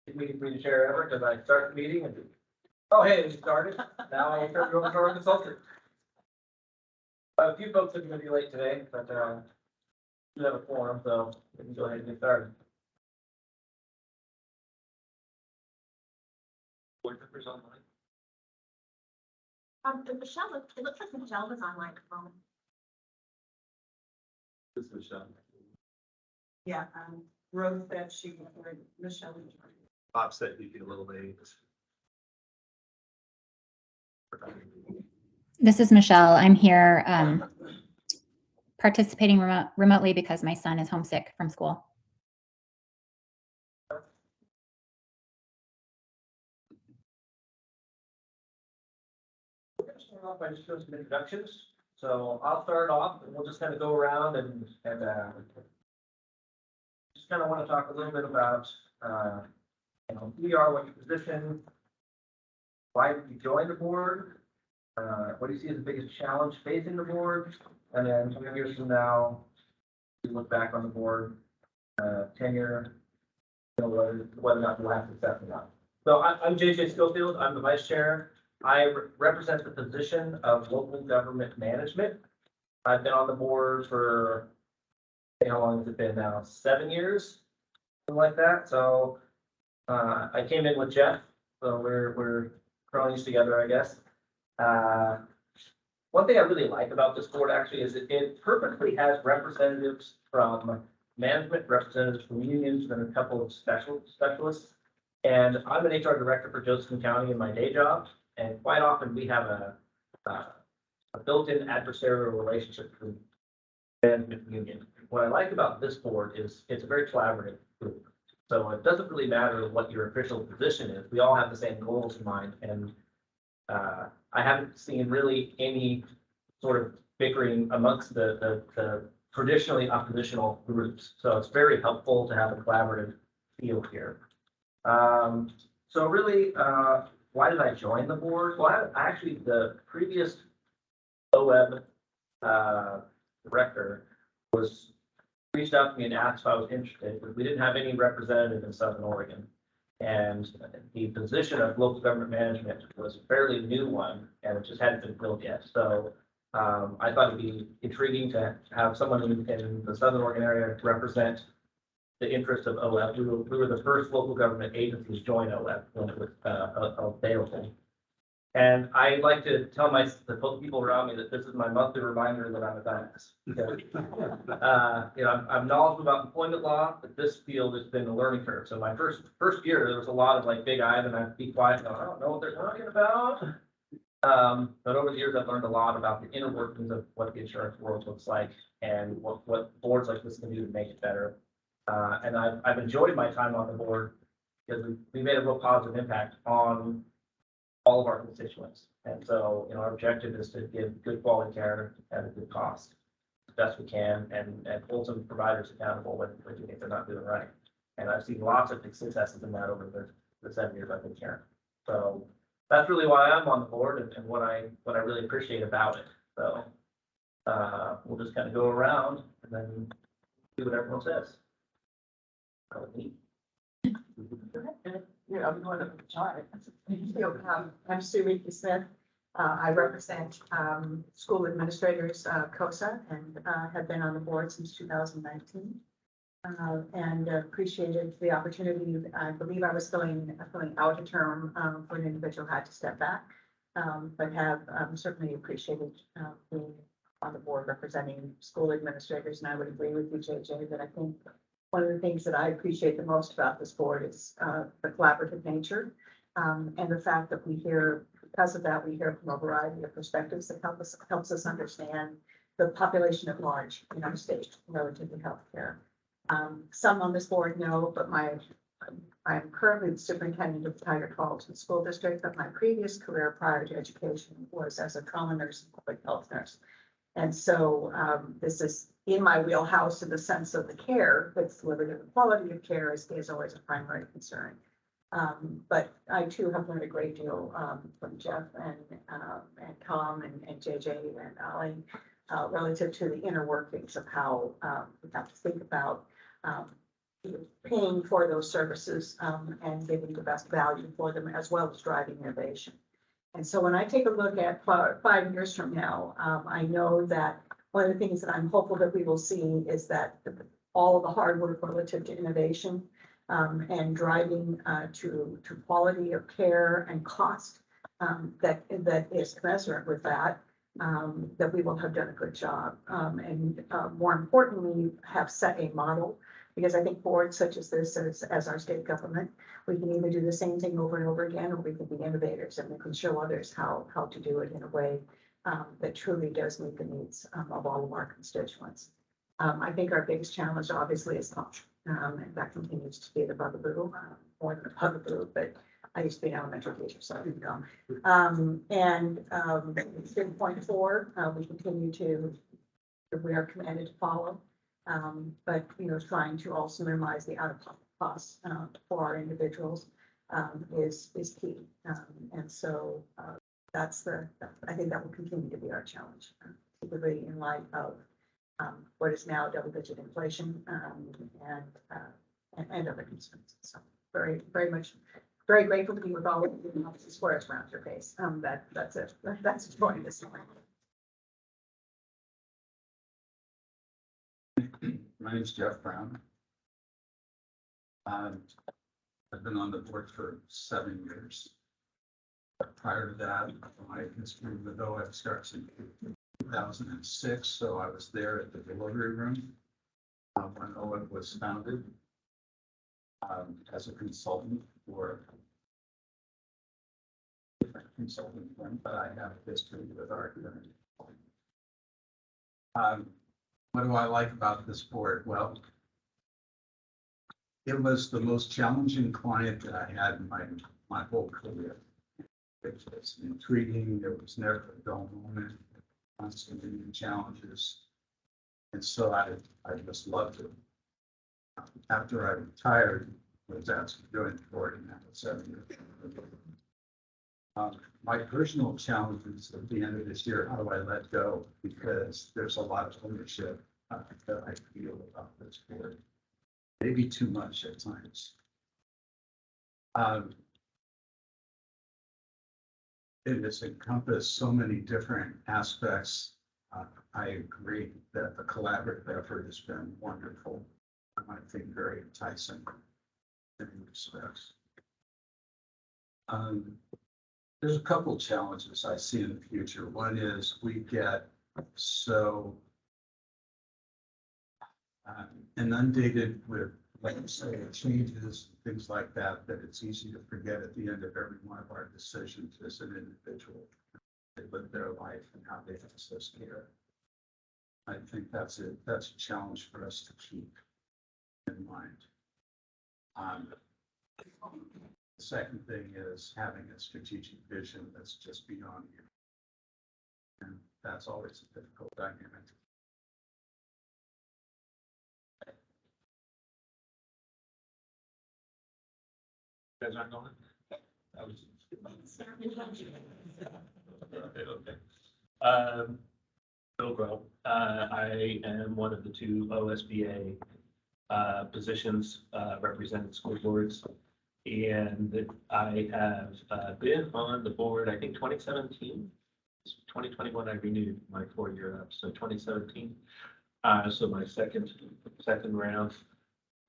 Meeting for you to share ever, because I start the meeting and, oh, hey, we started. Now I turn you over to our consultant. A few folks are gonna be late today, but, we have a forum, so we can go ahead and get started. Board members online. But Michelle, it looks like Michelle was online at the moment. This is Michelle. Yeah, wrote that she would, Michelle. Bob said he'd be a little late. This is Michelle. I'm here participating remotely because my son is homesick from school. We're gonna start off by just doing some introductions. So I'll start off and we'll just kind of go around and just kind of want to talk a little bit about, who you are, what your position, why did you join the board? What do you see as the biggest challenge facing the board? And then 2 years from now, we look back on the board, tenure, whether or not you have success or not. So I'm JJ Schofield. I'm the vice chair. I represent the position of local government management. I've been on the board for, how long has it been now? 7 years, something like that. So I came in with Jeff, so we're cronies together, I guess. One thing I really like about this board actually is it perfectly has representatives from management, representatives from unions, and a couple of specialists. And I'm an HR director for Josephine County in my day job. And quite often we have a built-in adversarial relationship with the management union. What I like about this board is it's a very collaborative group. So it doesn't really matter what your official position is. We all have the same goals in mind. And I haven't seen really any sort of bickering amongst the traditionally oppositional groups. So it's very helpful to have a collaborative feel here. So really, why did I join the board? Well, I actually, the previous OEBB director reached out to me and asked if I was interested, but we didn't have any representative in Southern Oregon. And the position of local government management was a fairly new one, and it just hadn't been filled yet. So I thought it'd be intriguing to have someone in the Southern Oregon area represent the interest of OEBB. We were the first local government agency to join OEBB when it was available. And I like to tell the people around me that this is my monthly reminder that I'm a dumbass. Because, I'm knowledgeable about employment law, but this field has been a learning curve. So my first year, there was a lot of like big eyes, and I'd be quiet, and I don't know what they're talking about. But over the years, I've learned a lot about the inner workings of what the insurance world looks like and what boards like this can do to make it better. And I've enjoyed my time on the board because we made a real positive impact on all of our constituents. And so, our objective is to give good quality care at a good cost, as best we can, and hold some providers accountable when you think they're not doing right. And I've seen lots of successes in that over the 7 years I've been here. So that's really why I'm on the board and what I really appreciate about it. So we'll just kind of go around and then do what everyone says. Yeah, I'm going to try. I'm Sue Reed Smith. I represent school administrators, COSA, and have been on the board since 2019. And appreciated the opportunity. I believe I was filling out a term for an individual who had to step back, but have certainly appreciated being on the board representing school administrators. And I would agree with you, JJ, that I think one of the things that I appreciate the most about this board is the collaborative nature, and the fact that because of that, we hear from a variety of perspectives that helps us understand the population at large in our state relative to healthcare. Some on this board know, but I'm currently the superintendent of the Tiger Falls School District, but my previous career prior to education was as a trauma nurse and public health nurse. And so this is in my wheelhouse in the sense of the care that's delivered, and the quality of care is always a primary concern. But I too have learned a great deal from Jeff and Tom and JJ and Ali relative to the inner workings of how we have to think about paying for those services, and giving the best value for them, as well as driving innovation. And so when I take a look at 5 years from now, I know that one of the things that I'm hopeful that we will see is that all of the hard work relative to innovation, and driving, to quality of care and cost, that is commensurate with that, that we will have done a good job. And more importantly, have set a model, because I think boards such as this, as our state government, we can either do the same thing over and over again, or we can be innovators and we can show others how to do it in a way that truly does meet the needs of all of our constituents. I think our biggest challenge obviously is culture, and that continues to be the bugaboo, more than a bugaboo, but I used to be an elementary teacher, so I didn't know. And 3.4, we continue to, we are commanded to follow. But, trying to also minimize the out-of-pocket costs for our individuals is key. And so that's I think that will continue to be our challenge, particularly in light of what is now double-digit inflation, and other concerns. So very grateful to be with all of you, and obviously squares around your face. That's it. That's joy this morning. My name's Jeff Brown. I've been on the board for 7 years. Prior to that, my history with OEBB starts in 2006, so I was there at the delivery room when OEBB was founded as a consultant for different consulting firm, but I have a history with our current. What do I like about this board? Well, it was the most challenging client that I had in my whole career. It was intriguing. There was never a dull moment, constantly new challenges. And so I just loved it. After I retired, I was asked to join the board, and that was 7 years. My personal challenges at the end of this year, how do I let go? Because there's a lot of ownership that I feel about this board, maybe too much at times. It has encompassed so many different aspects. I agree that the collaborative effort has been wonderful. I think very enticing in many respects. There's a couple challenges I see in the future. One is we get so inundated with legislative changes, things like that, that it's easy to forget at the end of every one of our decisions as an individual. They live their life and how they access care. I think that's a challenge for us to keep in mind. The second thing is having a strategic vision that's just beyond you. And that's always a difficult dynamic. You guys aren't going? That was. Okay. Bill Grove. I am one of the 2 OSBA positions representing school boards. And I have been on the board, I think 2017, 2021, I renewed my 4-year up, so 2017. So my second round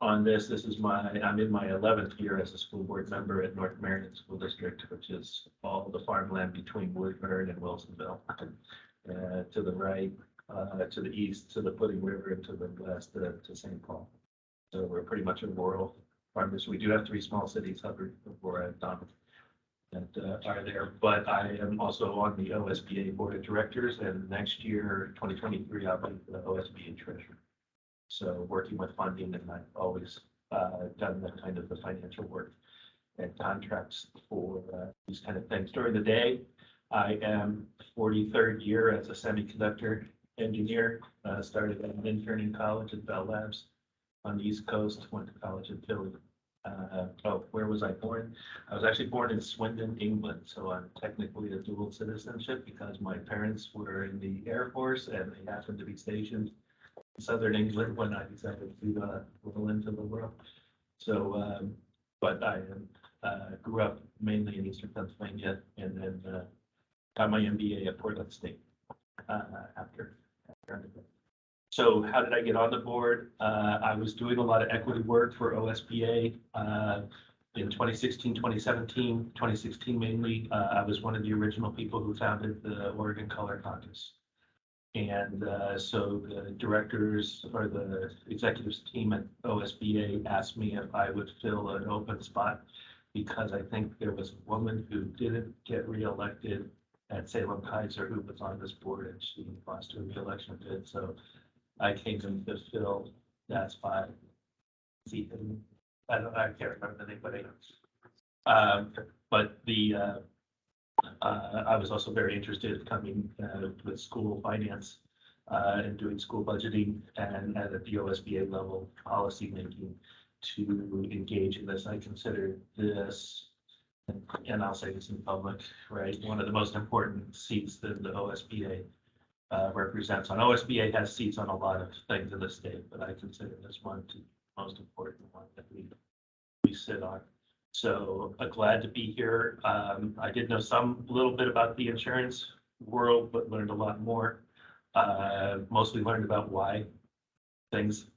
on this. I'm in my 11th year as a school board member at North Marion School District, which is all the farmland between Woodburn and Wilsonville. To the right, to the east, to the Pudding River, and to the west, to St. Paul. So we're pretty much a rural farmers. We do have 3 small cities, Hubbard, where I've done that are there, but I am also on the OSBA Board of Directors, and next year, 2023, I'll be the OSBA Treasurer. So working with funding, and I've always done that kind of the financial work and contracts for these kind of things. During the day, I am 43rd year as a semiconductor engineer. Started as an intern in college at Bell Labs on the East Coast, went to college in Philly. Where was I born? I was actually born in Swindon, England. So I'm technically a dual citizenship because my parents were in the Air Force and they happened to be stationed Southern England when I decided to roll into the world. So, but I grew up mainly in Eastern Pennsylvania and then got my MBA at Portland State after. So how did I get on the board? I was doing a lot of equity work for OSBA in 2016, 2017, 2016 mainly. I was one of the original people who founded the Oregon Color Caucus. And so the directors or the executives team at OSBA asked me if I would fill an open spot because I think there was a woman who didn't get reelected at Salem Kaiser who was on this board and she lost her reelection bid. So I came in to fill that spot. See, I can't remember the name, but I was also very interested in coming with school finance and doing school budgeting and at the OSBA level policy making to engage in this. I consider this, and I'll say this in public, right, one of the most important seats that the OSBA represents. On OSBA has seats on a lot of things in the state, but I consider this one the most important one that we sit on. So glad to be here. I did know some little bit about the insurance world, but learned a lot more. Mostly learned about why things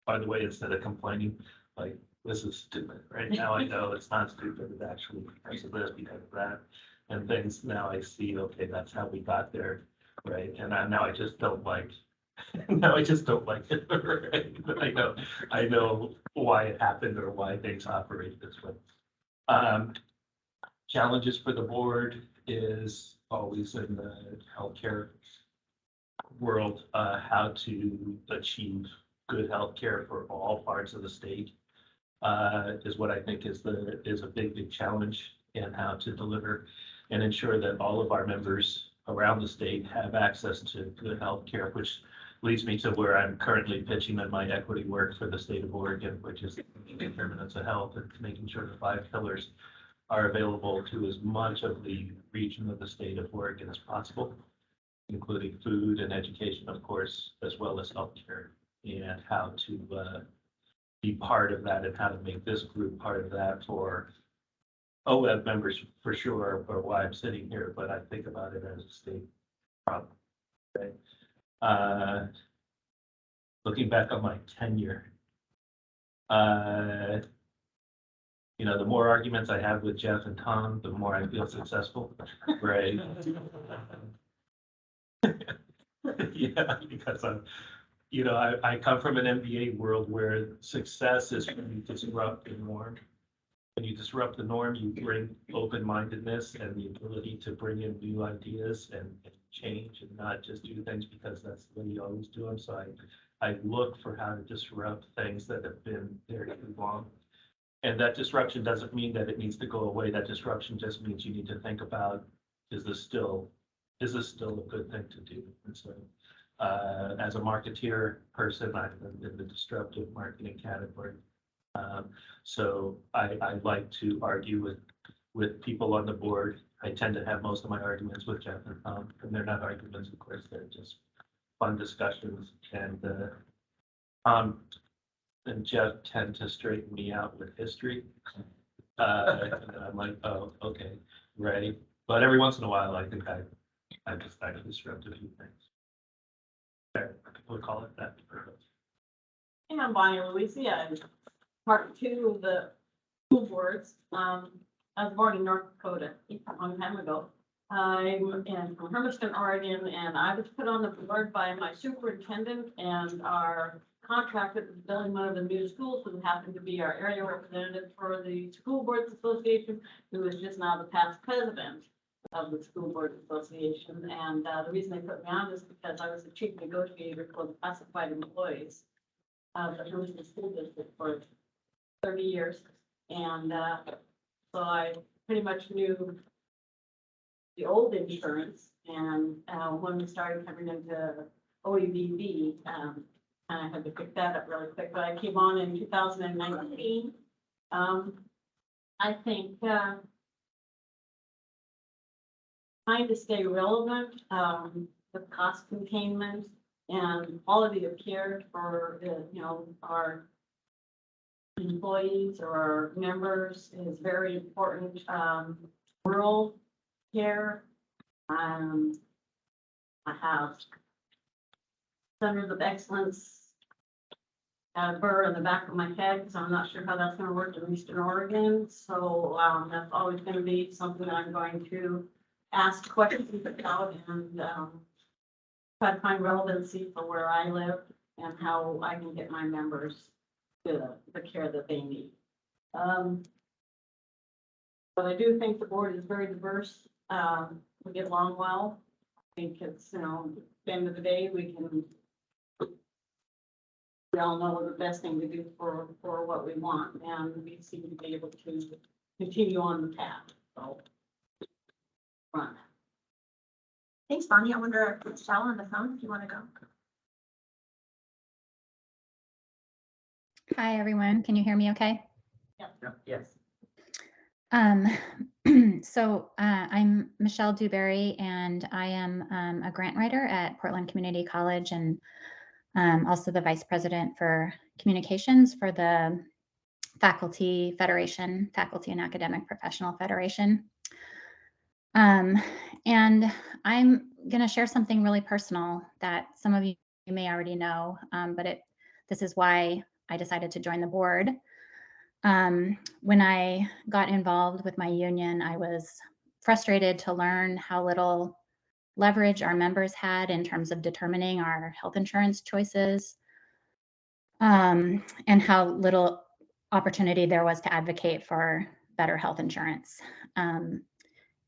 are the way instead of complaining, like this is stupid. Right now I know it's not stupid, it's actually because of this, because of that. And things now I see, okay, that's how we got there, right? And now I just don't like now I just don't like it. Right? I know why it happened or why things operate this way. Challenges for the board is always in the healthcare world, how to achieve good healthcare for all parts of the state is what I think is a big challenge, and how to deliver and ensure that all of our members around the state have access to good healthcare, which leads me to where I'm currently pitching in my equity work for the state of Oregon, which is determinants of health and making sure the 5 pillars are available to as much of the region of the state of Oregon as possible, including food and education, of course, as well as healthcare, and how to be part of that and how to make this group part of that for OEB members for sure, or why I'm sitting here, but I think about it as a state problem. Okay. Looking back on my tenure, the more arguments I have with Jeff and Tom, the more I feel successful, right? Yeah, because I come from an MBA world where success is when you disrupt the norm. When you disrupt the norm, you bring open-mindedness and the ability to bring in new ideas and change and not just do things because that's the way you always do them. So I look for how to disrupt things that have been there too long. And that disruption doesn't mean that it needs to go away. That disruption just means you need to think about, is this still a good thing to do? And so as a marketeer person, I've been in the disruptive marketing category. So I like to argue with people on the board. I tend to have most of my arguments with Jeff and Tom, and they're not arguments, of course, they're just fun discussions. And Tom and Jeff tend to straighten me out with history. And I'm like, oh, okay, right. But every once in a while, I think I disrupt a few things. We'll call it that. And I'm Bonnie Louisa, and part 2 of the school boards. I was born in North Dakota a long time ago. I'm from Hermiston, Oregon, and I was put on the board by my superintendent and our contractor with building one of the new schools, who happened to be our area representative for the School Boards Association, who is just now the past president of the School Board Association. And the reason they put me on is because I was the chief negotiator for the classified employees of the Hermiston School District for 30 years. And so I pretty much knew the old insurance. And when we started coming into OEBB, I had to pick that up really quick, but I came on in 2019. I think trying to stay relevant with cost containment and quality of care for the, our employees or our members is very important. Rural care, I have centers of excellence burr in the back of my head, because I'm not sure how that's gonna work in Eastern Oregon. So, that's always gonna be something that I'm going to ask questions about and, try to find relevancy for where I live and how I can get my members the care that they need. But I do think the board is very diverse. We get along well. I think it's, at the end of the day, we all know the best thing to do for what we want, and we seem to be able to continue on the path, so. Fun. Thanks, Bonnie. I wonder if Michelle on the phone, if you want to go. Hi, everyone. Can you hear me okay? Yes. I'm Michelle Dewberry, and I am a grant writer at Portland Community College, and also the vice president for communications for the Faculty Federation, Faculty and Academic Professional Federation. And I'm going to share something really personal that some of you may already know, but this is why I decided to join the board. When I got involved with my union, I was frustrated to learn how little leverage our members had in terms of determining our health insurance choices, and how little opportunity there was to advocate for better health insurance.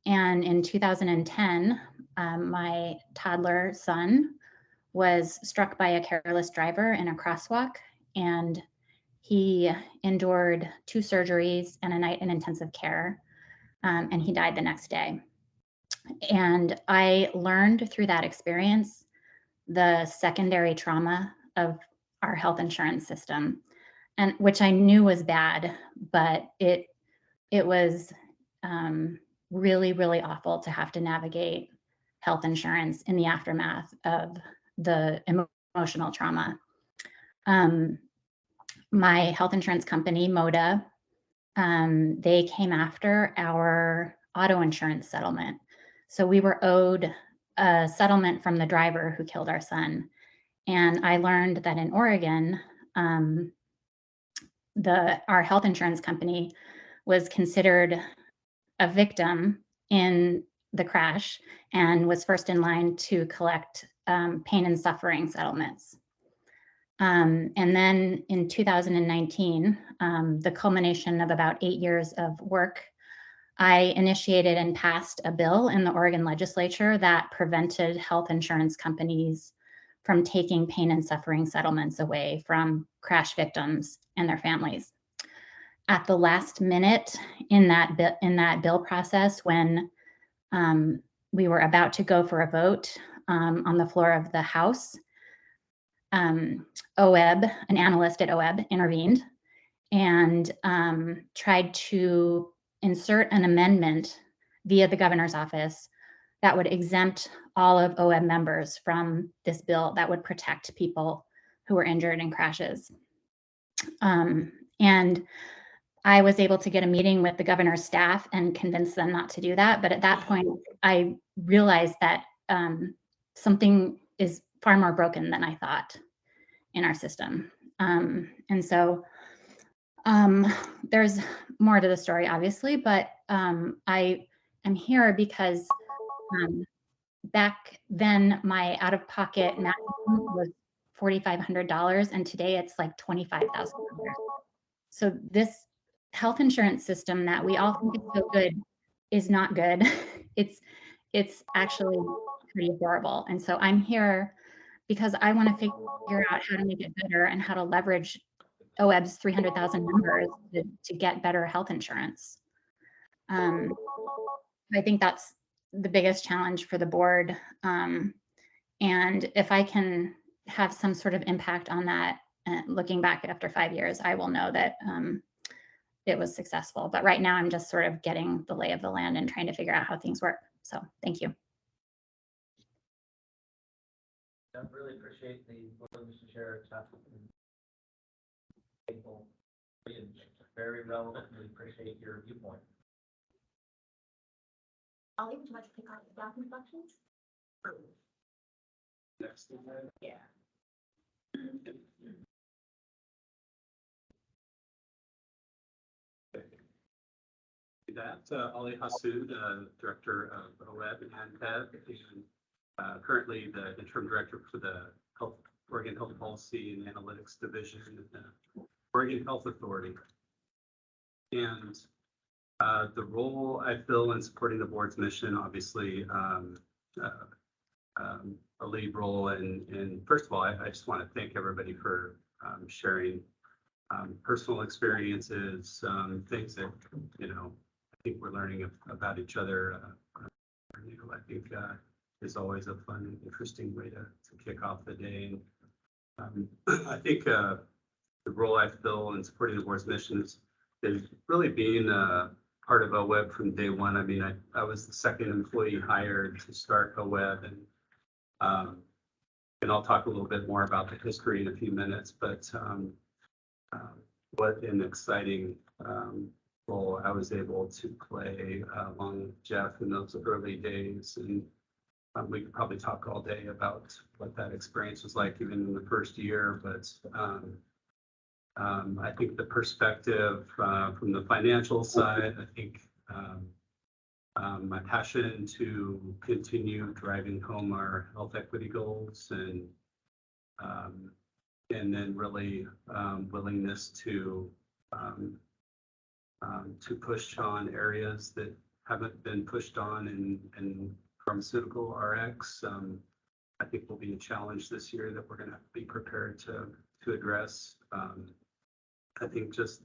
And in 2010, my toddler son was struck by a careless driver in a crosswalk, and he endured 2 surgeries and a night in intensive care, and he died the next day. And I learned through that experience the secondary trauma of our health insurance system, and which I knew was bad, but it was really, really awful to have to navigate health insurance in the aftermath of the emotional trauma. My health insurance company, MODA, they came after our auto insurance settlement. So we were owed a settlement from the driver who killed our son. And I learned that in Oregon, our health insurance company was considered a victim in the crash and was first in line to collect pain and suffering settlements. And then in 2019, the culmination of about 8 years of work, I initiated and passed a bill in the Oregon legislature that prevented health insurance companies from taking pain and suffering settlements away from crash victims and their families. At the last minute in that bill process, when we were about to go for a vote on the floor of the House, OEBB, an analyst at OEBB, intervened and tried to insert an amendment via the governor's office that would exempt all of OEBB members from this bill that would protect people who were injured in crashes. And I was able to get a meeting with the governor's staff and convince them not to do that. But at that point, I realized that something is far more broken than I thought in our system. And so there's more to the story, obviously, but I am here because back then my out-of-pocket maximum was $4,500, and today it's like $25,000. So this health insurance system that we all think is so good is not good. It's actually pretty horrible. And so I'm here because I want to figure out how to make it better and how to leverage OEB's 300,000 members to get better health insurance. I think that's the biggest challenge for the board. And if I can have some sort of impact on that, looking back after 5 years, I will know that it was successful. But right now I'm just sort of getting the lay of the land and trying to figure out how things work. So thank you. I really appreciate the willingness to share stuff. People, very relevant, we appreciate your viewpoint. Ollie, would you like to pick up staff reflections? Next. Yeah. That, Ali Hassoud, Director of OEB and PEB, and currently the interim director for the Oregon Health Policy and Analytics Division in the Oregon Health Authority. And the role I fill in supporting the board's mission, obviously, a lead role. And first of all, I just want to thank everybody for sharing personal experiences, things that, I think we're learning about each other. I think is always a fun and interesting way to kick off the day. And I think the role I fill in supporting the board's mission is really being part of OEB from day one. I mean, I was the second employee hired to start OEB, and I'll talk a little bit more about the history in a few minutes, but what an exciting role I was able to play along with Jeff in those early days. And we could probably talk all day about what that experience was like, even in the first year. But I think the perspective from the financial side, I think my passion to continue driving home our health equity goals, and then really willingness to push on areas that haven't been pushed on in pharmaceutical RX. I think will be a challenge this year that we're going to have to be prepared to address. I think just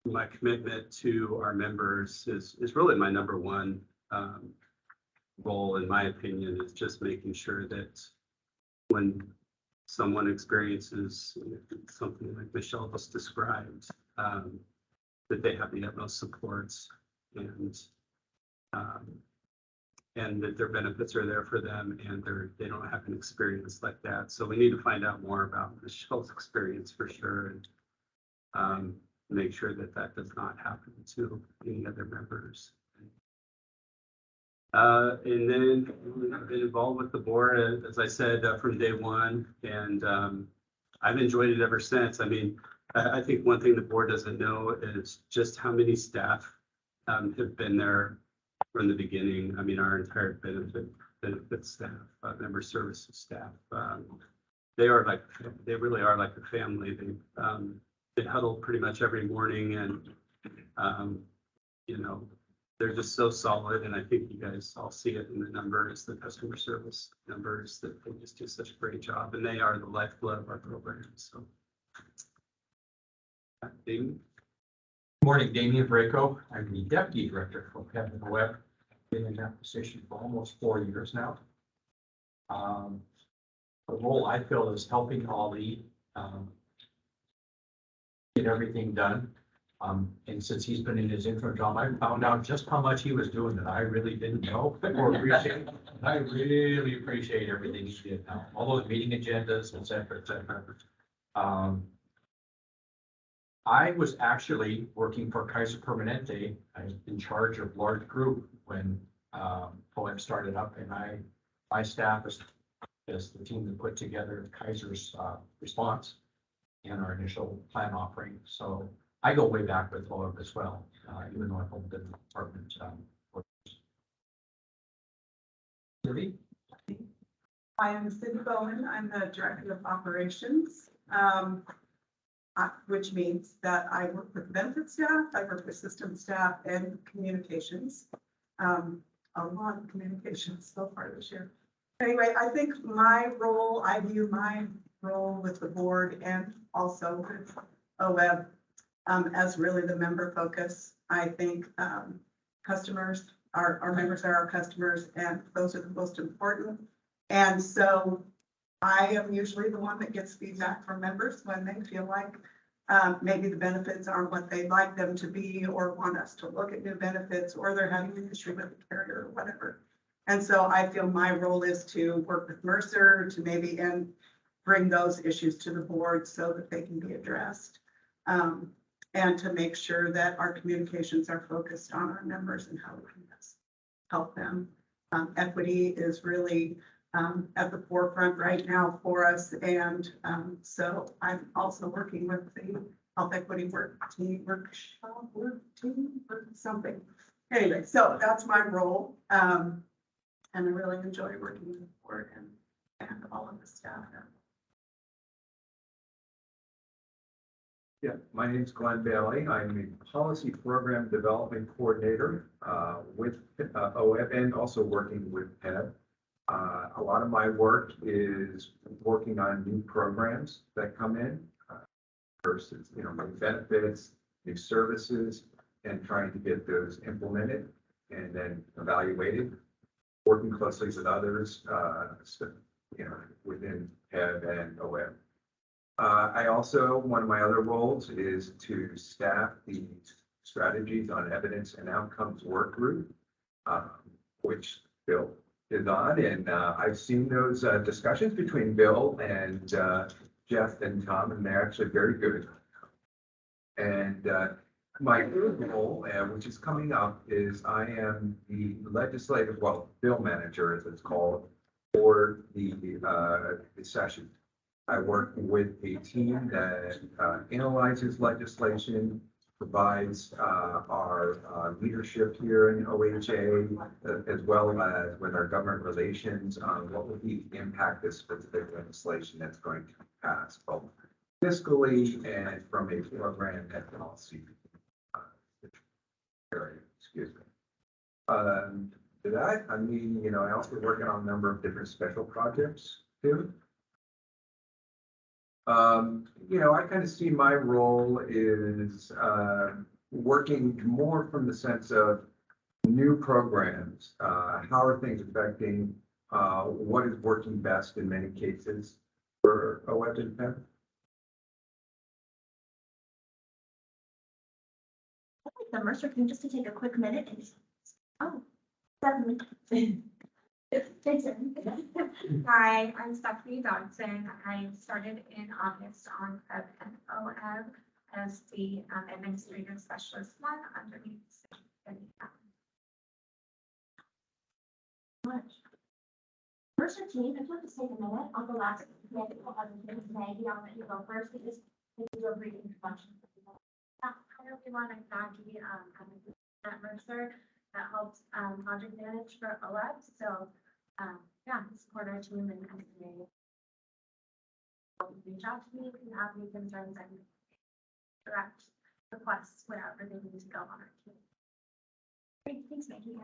my commitment to our members is really my number one role, in my opinion, is just making sure that when someone experiences something like Michelle just described, that they have the utmost supports, and that their benefits are there for them, and they don't have an experience like that. So we need to find out more about Michelle's experience for sure, and make sure that that does not happen to any other members. And then I've been involved with the board, as I said, from day one, and I've enjoyed it ever since. I mean, I think one thing the board doesn't know is just how many staff have been there from the beginning. I mean, our entire benefit staff, member services staff, they really are like a family. They huddle pretty much every morning, and they're just so solid. And I think you guys all see it in the numbers, the customer service numbers, that they just do such a great job, and they are the lifeblood of our program. So, Damien. Morning, Damian Braco. I'm the Deputy Director for PEB and OEB. Been in that position for almost 4 years now. The role I fill is helping Ollie get everything done. And since he's been in his interim job, I found out just how much he was doing that I really didn't know or appreciate. I really appreciate everything he did now, all those meeting agendas, et cetera, et cetera. I was actually working for Kaiser Permanente. I was in charge of large group when OEB started up, and my staff is the team that put together Kaiser's response and our initial plan offering. So I go way back with OEB as well, even though I've only been in the department. Cindy? I am Cindy Bowman. I'm the Director of Operations, which means that I work with benefit staff, I work with system staff, and communications. A lot of communications so far this year. Anyway, I think I view my role with the board and also with OEB as really the member focus. I think customers, our members are our customers, and those are the most important. And so I am usually the one that gets feedback from members when they feel like maybe the benefits aren't what they'd like them to be, or want us to look at new benefits, or they're having an issue with the carrier or whatever. And so I feel my role is to work with Mercer to maybe bring those issues to the board so that they can be addressed. And to make sure that our communications are focused on our members and how we can best help them. Equity is really at the forefront right now for us. And so I'm also working with the health equity team or something. Anyway, so that's my role. And I really enjoy working with the board and all of the staff. Yeah, my name's Glenn Bailey. I'm a policy program development coordinator with OEBB and also working with PEB. A lot of my work is working on new programs that come in. First, it's, new benefits, new services, and trying to get those implemented and then evaluated. Working closely with others, within PEB and OEBB. I also, one of my other roles is to staff the strategies on evidence and outcomes work group, which Bill is on. And I've seen those discussions between Bill and Jeff and Tom, and they're actually very good. And my third role, which is coming up, is I am the legislative, bill manager, as it's called, for the session. I work with a team that analyzes legislation, provides our leadership here in OHA, as well as with our government relations on what would be the impact of specific legislation that's going to pass, both fiscally and from a program and policy area. Excuse me. To that, I also working on a number of different special projects too. I kind of see my role is working more from the sense of new programs. How are things affecting what is working best in many cases for OEBB and PEB? I'd like the Mercer team just to take a quick minute and, 7 minutes. Hi, I'm Stephanie Dodson. I started in August on PEB and OEBB as the administrative specialist one underneath. Mercer team, if you want to take a minute, on the last Maggie, I'll let you go first. We just do a brief introduction. Hi everyone, I'm Maggie. I'm at Mercer that helps project manage for OEBB. So support our team and reach out to me if you have any concerns and direct requests, whatever they need to go on our team. Great, thanks, Maggie.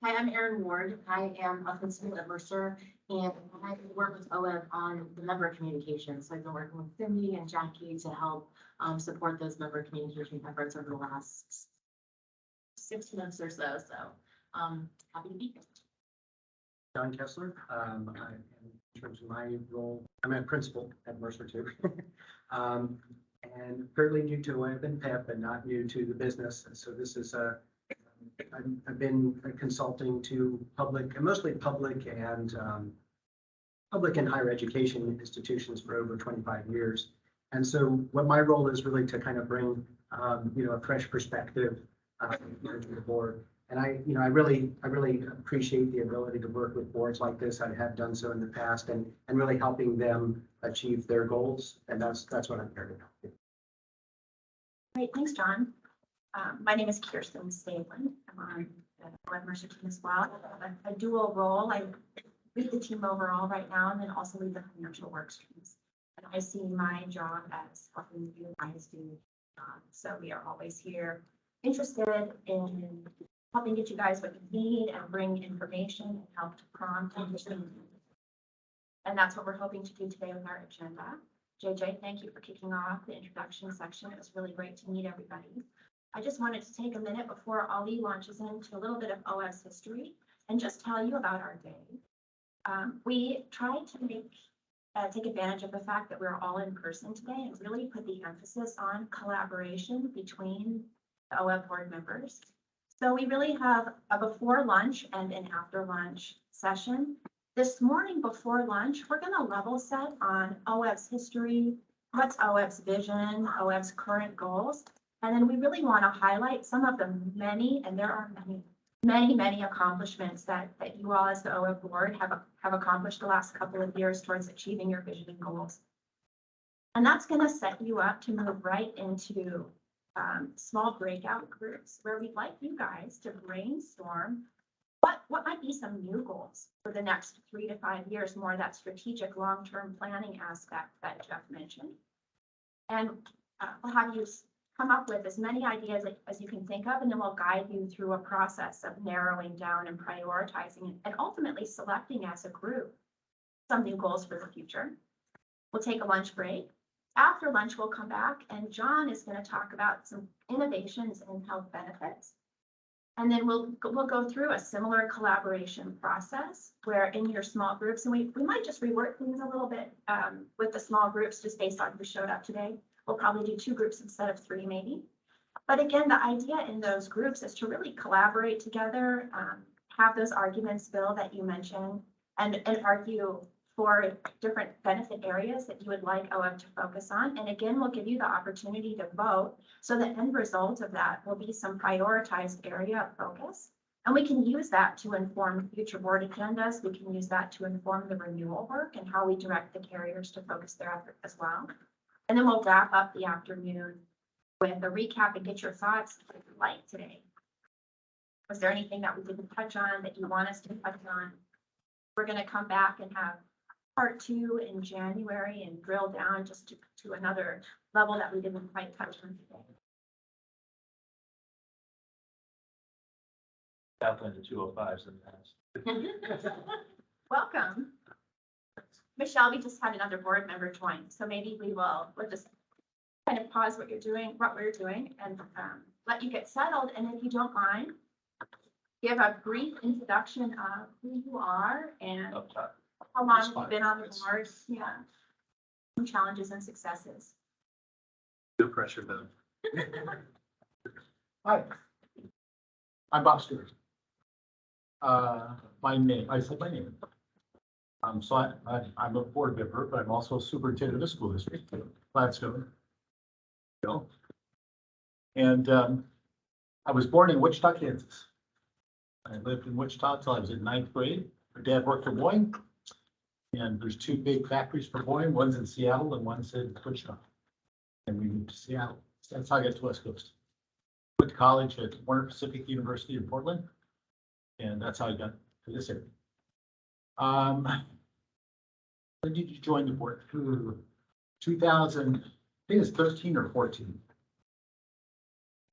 Hi, I'm Erin Ward. I am a principal at Mercer, and I work with OEBB on the member communications. So I've been working with Cindy and Jackie to help support those member communication efforts over the last 6 months or so. So happy to be here. John Kessler. In terms of my role, I'm a principal at Mercer too. And fairly new to OEBB and PEB, but not new to the business. And so this is I've been consulting to mostly public and higher education institutions for over 25 years. And so what my role is really to kind of bring, a fresh perspective to the board. And I really appreciate the ability to work with boards like this. I have done so in the past and really helping them achieve their goals. And that's what I'm here to help with. Great, thanks, John. My name is Kirsten Stavelin. I'm on the Mercer team as well. I have a dual role. I lead the team overall right now and then also lead the financial work streams. And I see my job as helping you guys do your job. So we are always here interested in helping get you guys what you need and bring information and help to prompt understanding. And that's what we're hoping to do today with our agenda. JJ, thank you for kicking off the introduction section. It was really great to meet everybody. I just wanted to take a minute before Ali launches into a little bit of OS history and just tell you about our day. We tried to take advantage of the fact that we're all in person today and really put the emphasis on collaboration between the OEBB board members. So we really have a before lunch and an after lunch session. This morning before lunch, we're gonna level set on OEB's history, what's OEB's vision, OEB's current goals. And then we really want to highlight some of the many, and there are many accomplishments that you all as the OEB board have accomplished the last couple of years towards achieving your vision and goals. And that's gonna set you up to move right into small breakout groups where we'd like you guys to brainstorm what might be some new goals for the next 3 to 5 years, more that strategic long-term planning aspect that Jeff mentioned. And we'll have you come up with as many ideas as you can think of, and then we'll guide you through a process of narrowing down and prioritizing and ultimately selecting as a group some new goals for the future. We'll take a lunch break. After lunch, we'll come back and John is going to talk about some innovations in health benefits. And then we'll go through a similar collaboration process where in your small groups, and we might just rework things a little bit with the small groups just based on who showed up today. We'll probably do 2 groups instead of 3 maybe. But again, the idea in those groups is to really collaborate together, have those arguments, Bill, that you mentioned, and argue for different benefit areas that you would like OEB to focus on. And again, we'll give you the opportunity to vote. So the end result of that will be some prioritized area of focus. And we can use that to inform future board agendas. We can use that to inform the renewal work and how we direct the carriers to focus their effort as well. And then we'll wrap up the afternoon with a recap and get your thoughts like today. Was there anything that we didn't touch on that you want us to touch on? We're going to come back and have part 2 in January and drill down just to another level that we didn't quite touch on today. Definitely the 205s in the past. Welcome. Michelle, we just had another board member join, so maybe we'll just kind of pause what we're doing, and let you get settled. And if you don't mind, give a brief introduction of who you are and how long you've been on the board. Yeah, some challenges and successes. No pressure though. Hi, I'm Bob Stewart. I said my name. So I'm a board member, but I'm also superintendent of the school district, Gladstone. And I was born in Wichita, Kansas. I lived in Wichita till I was in 9th grade. My dad worked for Boeing. And there's 2 big factories for Boeing. One's in Seattle and one's in Wichita. And we moved to Seattle. So that's how I got to West Coast. Went to college at Warner Pacific University in Portland. And that's how I got to this area. When did you join the board? 2000, I think it's 13 or 14.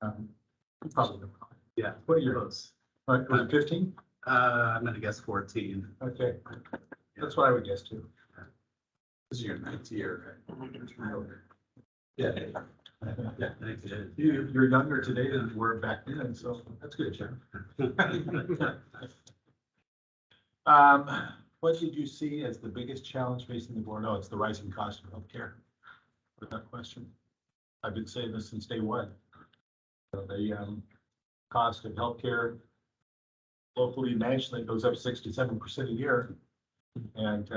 You probably don't know. Yeah. What are your votes? Was it 15? I'm gonna guess 14. Okay. That's what I would guess too. This is your 9th year. Yeah. Yeah, thank you. You're younger today than you were back then, so that's good, Jeff. What did you see as the biggest challenge facing the board? No, it's the rising cost of healthcare. Without question. I've been saying this since day one. The cost of healthcare locally and nationally goes up 6 to 7% a year. And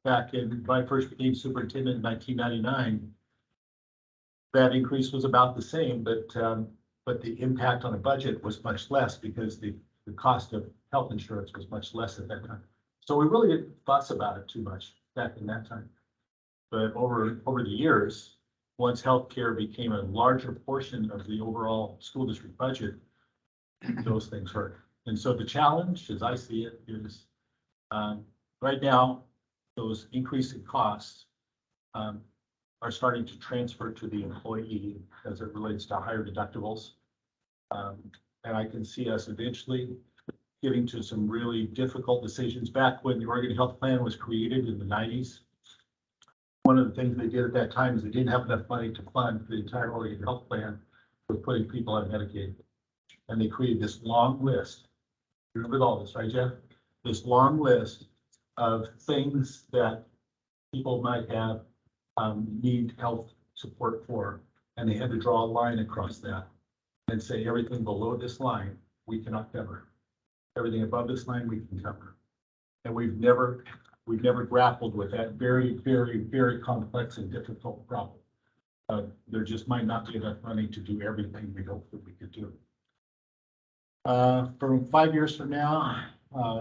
back in when I first became superintendent in 1999, that increase was about the same, but the impact on a budget was much less because the cost of health insurance was much less at that time. So we really didn't fuss about it too much back in that time. But over the years, once healthcare became a larger portion of the overall school district budget, those things hurt. And so the challenge, as I see it, is right now, those increasing costs are starting to transfer to the employee as it relates to higher deductibles. And I can see us eventually getting to some really difficult decisions. Back when the Oregon Health Plan was created in the 90s, one of the things they did at that time is they didn't have enough money to fund the entire Oregon Health Plan with putting people on Medicaid. And they created this long list. You remember all this, right, Jeff? This long list of things that people might have need health support for, and they had to draw a line across that and say everything below this line we cannot cover. Everything above this line, we can cover. And we've never grappled with that very, very, very complex and difficult problem. There just might not be enough money to do everything we hope that we could do. From 5 years from now,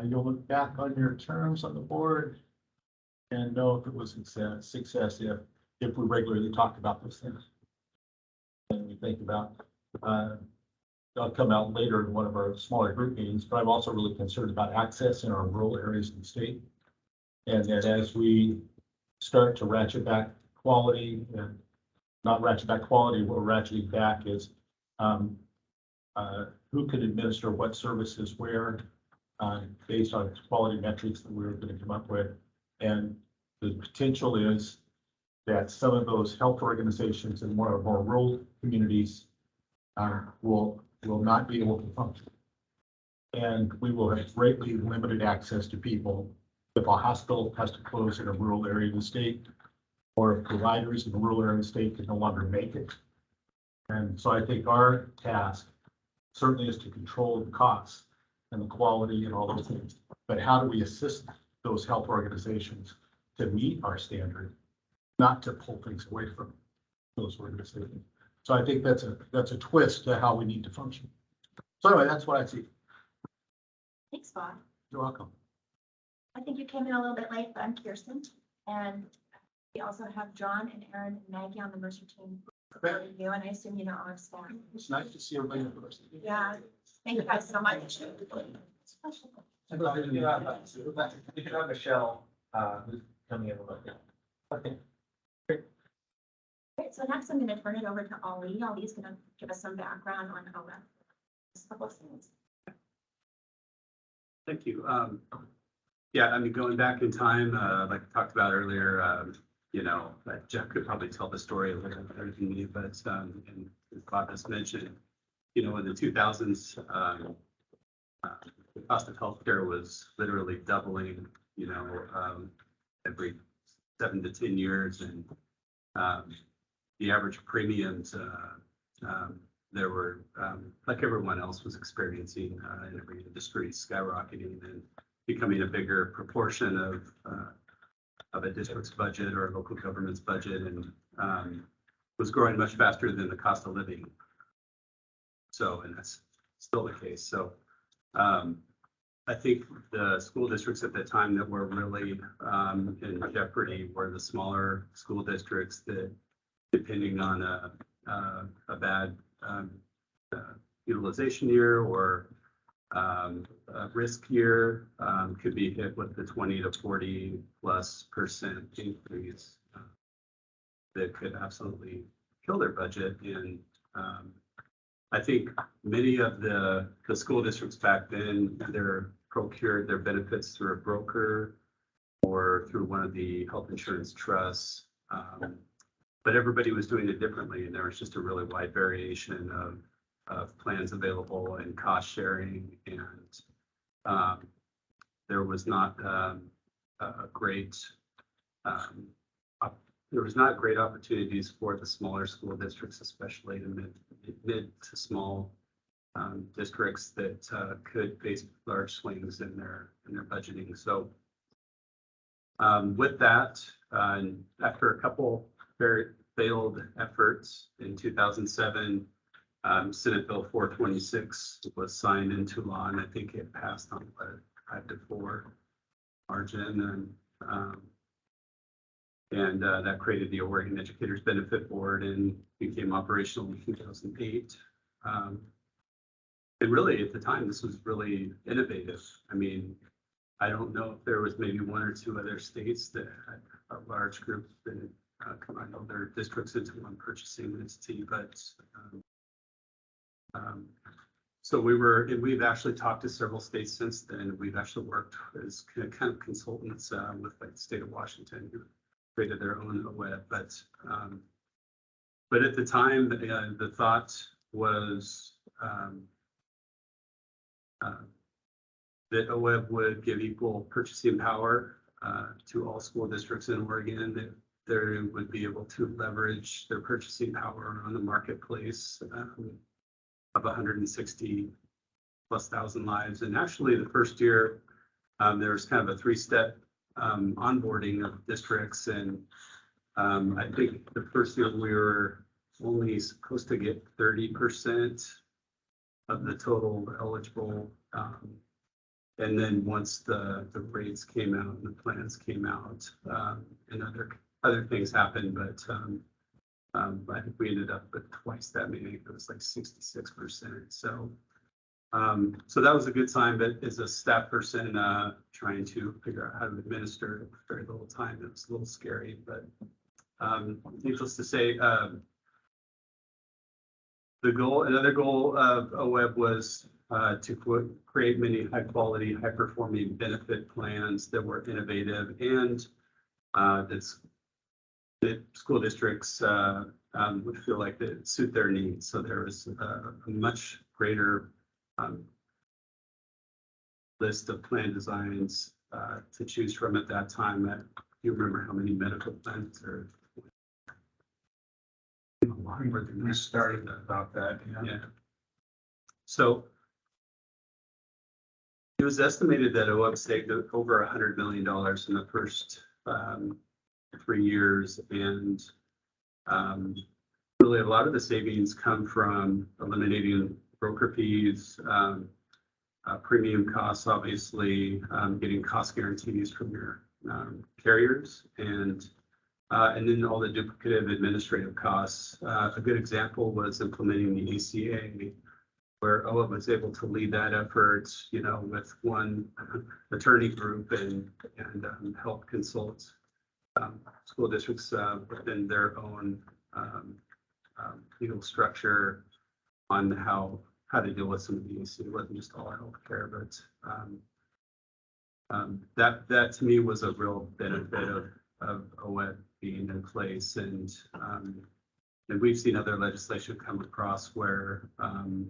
you'll look back on your terms on the board and know if it was success if we regularly talk about those things. And we think about, they'll come out later in one of our smaller group meetings, but I'm also really concerned about access in our rural areas of the state. And that as we start to ratchet back quality, and not ratchet back quality, what we're ratcheting back is who could administer what services where, based on quality metrics that we're going to come up with. And the potential is that some of those health organizations in one of our rural communities will not be able to function. And we will have greatly limited access to people if a hospital has to close in a rural area of the state, or if providers in a rural area of the state can no longer make it. And so I think our task certainly is to control the costs and the quality and all those things. But how do we assist those health organizations to meet our standard, not to pull things away from those organizations? So I think that's a twist to how we need to function. So anyway, that's what I see. Thanks, Bob. You're welcome. I think you came in a little bit late, but I'm Kirsten. And we also have John and Aaron and Maggie on the Mercer team. You, and I assume you know our staff. It's nice to see everybody in person. Yeah, thank you guys so much. You can have Michelle, who's coming in a little bit. Okay. Great, so next I'm gonna turn it over to Ollie. Ollie's gonna give us some background on OEBB. Just a couple of things. Thank you. Yeah, I mean, going back in time, like I talked about earlier, you know, Jeff could probably tell the story a little better than me, but, and as Bob just mentioned, you know, in the 2000s, the cost of healthcare was literally doubling, you know, every 7 to 10 years. And the average premiums, there were, like everyone else was experiencing in every industry, skyrocketing and becoming a bigger proportion of a district's budget or a local government's budget, and was growing much faster than the cost of living. So, and that's still the case. So I think the school districts at the time that were really in jeopardy were the smaller school districts that, depending on a bad utilization year or a risk year, could be hit with the 20 to 40+% increase that could absolutely kill their budget. And I think many of the school districts back then, they're procured their benefits through a broker or through one of the health insurance trusts. But everybody was doing it differently, and there was just a really wide variation of plans available and cost sharing, and there was not great opportunities for the smaller school districts, especially the mid to small districts that could face large swings in their budgeting. So with that, after a couple very failed efforts in 2007, Senate Bill 426 was signed into law, and I think it passed on a 5-4 margin, and that created the Oregon Educators Benefit Board and became operational in 2008. And really, at the time, this was really innovative. I mean, I don't know if there was maybe 1 or 2 other states that had a large group that combined all their districts into one purchasing entity, but so we've actually talked to several states since then. We've actually worked as kind of consultants with like the state of Washington, who created their own OEB. But at the time, the thought was that OEB would give equal purchasing power to all school districts in Oregon, that they would be able to leverage their purchasing power on the marketplace of 160 plus thousand lives. And actually the first year, there was kind of a three-step onboarding of districts. And I think the first year we were only supposed to get 30% of the total eligible. And then once the rates came out and the plans came out, and other things happened, but I think we ended up with twice that many. It was like 66%. So that was a good sign, but as a staff person, trying to figure out how to administer it with very little time, it was a little scary, but needless to say, another goal of OEB was to create many high quality, high performing benefit plans that were innovative and that school districts would feel like that suit their needs. So there was a much greater list of plan designs to choose from at that time. Do you remember how many medical plans are? We started about that, Yeah. So it was estimated that OEB saved over $100 million in the first 3 years, and really a lot of the savings come from eliminating broker fees, premium costs, obviously, getting cost guarantees from your carriers, and then all the duplicative administrative costs. A good example was implementing the ACA, where OEB was able to lead that effort, with one attorney group and help consult school districts within their own legal structure on how to deal with some of the ACA. It wasn't just all healthcare, but that to me was a real benefit of OEB being in place, and we've seen other legislation come across where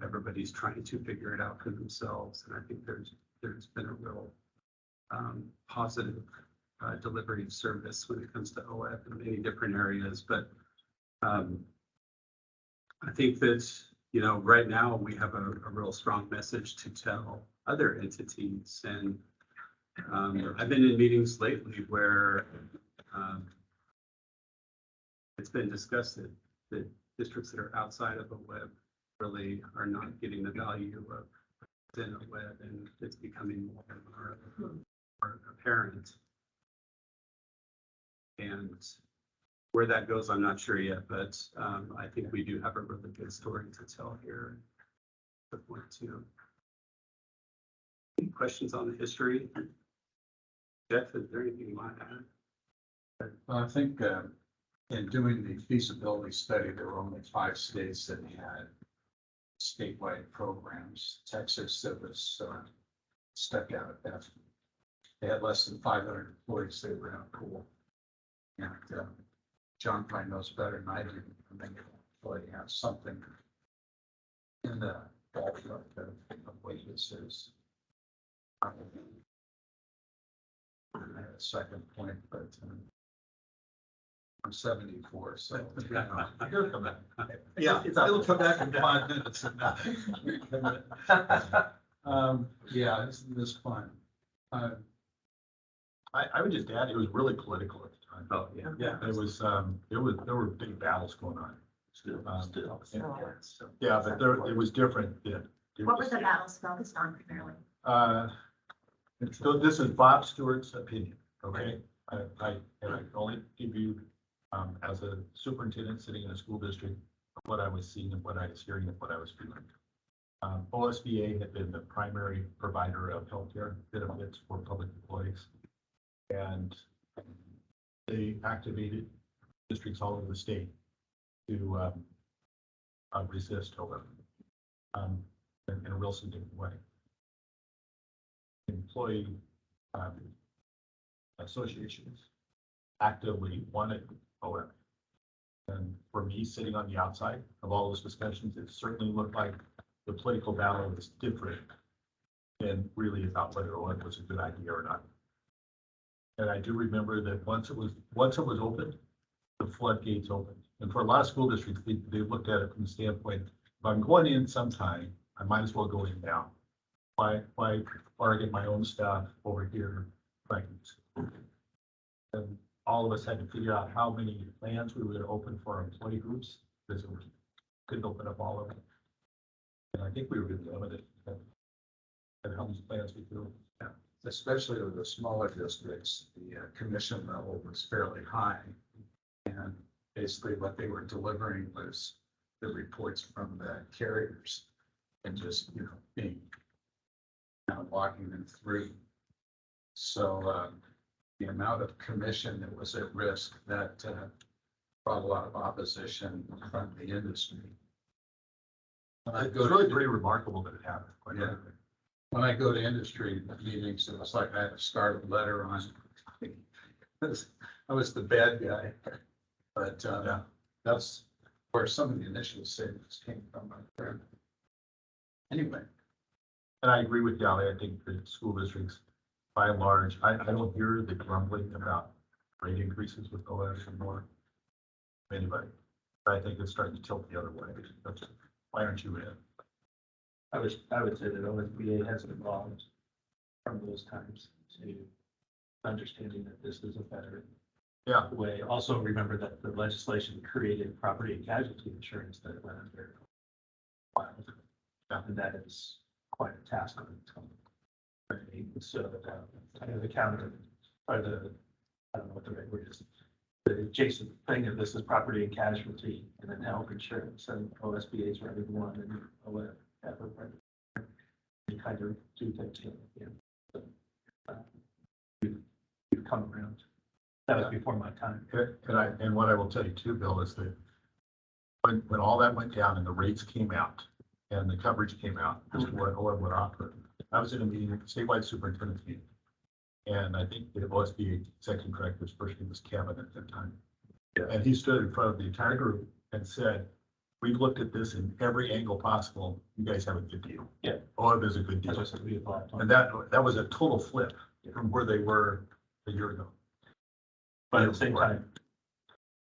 everybody's trying to figure it out for themselves, and I think there's been a real positive delivery of service when it comes to OEB in many different areas. But I think that right now we have a real strong message to tell other entities, and I've been in meetings lately where it's been discussed that districts that are outside of OEB really are not getting the value of within OEB, and it's becoming more and more apparent. And where that goes, I'm not sure yet, but I think we do have a really good story to tell here. Any questions on the history? Jeff, is there anything you want to add? Well, I think in doing the feasibility study, there were only 5 states that had statewide programs. Texas, that was stuck out at that. They had less than 500 employees. They were in a pool. And John probably knows better than I do. I think employee has something in the ballpark of what this is. I had a second point, but I'm 74, so it'll come back. Yeah, it'll come back in 5 minutes. Yeah, isn't this fun? I would just add, it was really political at the time. Oh, yeah. Yeah, there were big battles going on. Yeah, but it was different then. What were the battles focused on primarily? So this is Bob Stewart's opinion, okay? I can only give you, as a superintendent sitting in a school district, what I was seeing and what I was hearing and what I was feeling. OSBA had been the primary provider of healthcare benefits for public employees. And they activated districts all over the state to resist OEB in a real significant way. Employee associations actively wanted OEB. And for me, sitting on the outside of all those discussions, it certainly looked like the political battle was different than really about whether OEB was a good idea or not. And I do remember that once it was open, the floodgates opened. And for a lot of school districts, they looked at it from the standpoint, if I'm going in sometime, I might as well go in now. my bargain, my own staff over here, right? And all of us had to figure out how many plans we would open for our employee groups, because we couldn't open up all of them. And I think we were limited at how many plans we could. Especially with the smaller districts, the commission level was fairly high. And basically what they were delivering was the reports from the carriers and just, being, walking them through. So the amount of commission that was at risk, that brought a lot of opposition from the industry. It's really pretty remarkable that it happened. Quite Yeah. frankly. When I go to industry meetings, it was like I had to start a letter on. I was the bad guy. But that's where some of the initial savings came from, my friend. Anyway, And I agree with Yali. I think the school districts, by and large, I don't hear the grumbling about rate increases with OS anymore. Anybody. I think it's starting to tilt the other way. Why aren't you in? I would say that OSBA has evolved from those times to understanding that this is a better Yeah. way. Also, remember that the legislation created property and casualty insurance that went under. And that is quite a task on its own. So the counter, or I don't know what the right word is. The adjacent thing of this is property and casualty and then health insurance, and OSBA is running one and OEB. You kind of do things, so, you've come around. That was before my time. And what I will tell you too, Bill, is that when all that went down and the rates came out and the coverage came out, as to what OEB would offer, I was in a meeting at the statewide superintendent's meeting. And I think the OSBA executive director's first name was Kevin at that time. And he stood in front of the entire group and said, we've looked at this in every angle possible. You guys have a good deal. Yeah. OEB is a good deal. That's what we evolved on. And that was a total flip from where they were a year ago. But at the same time,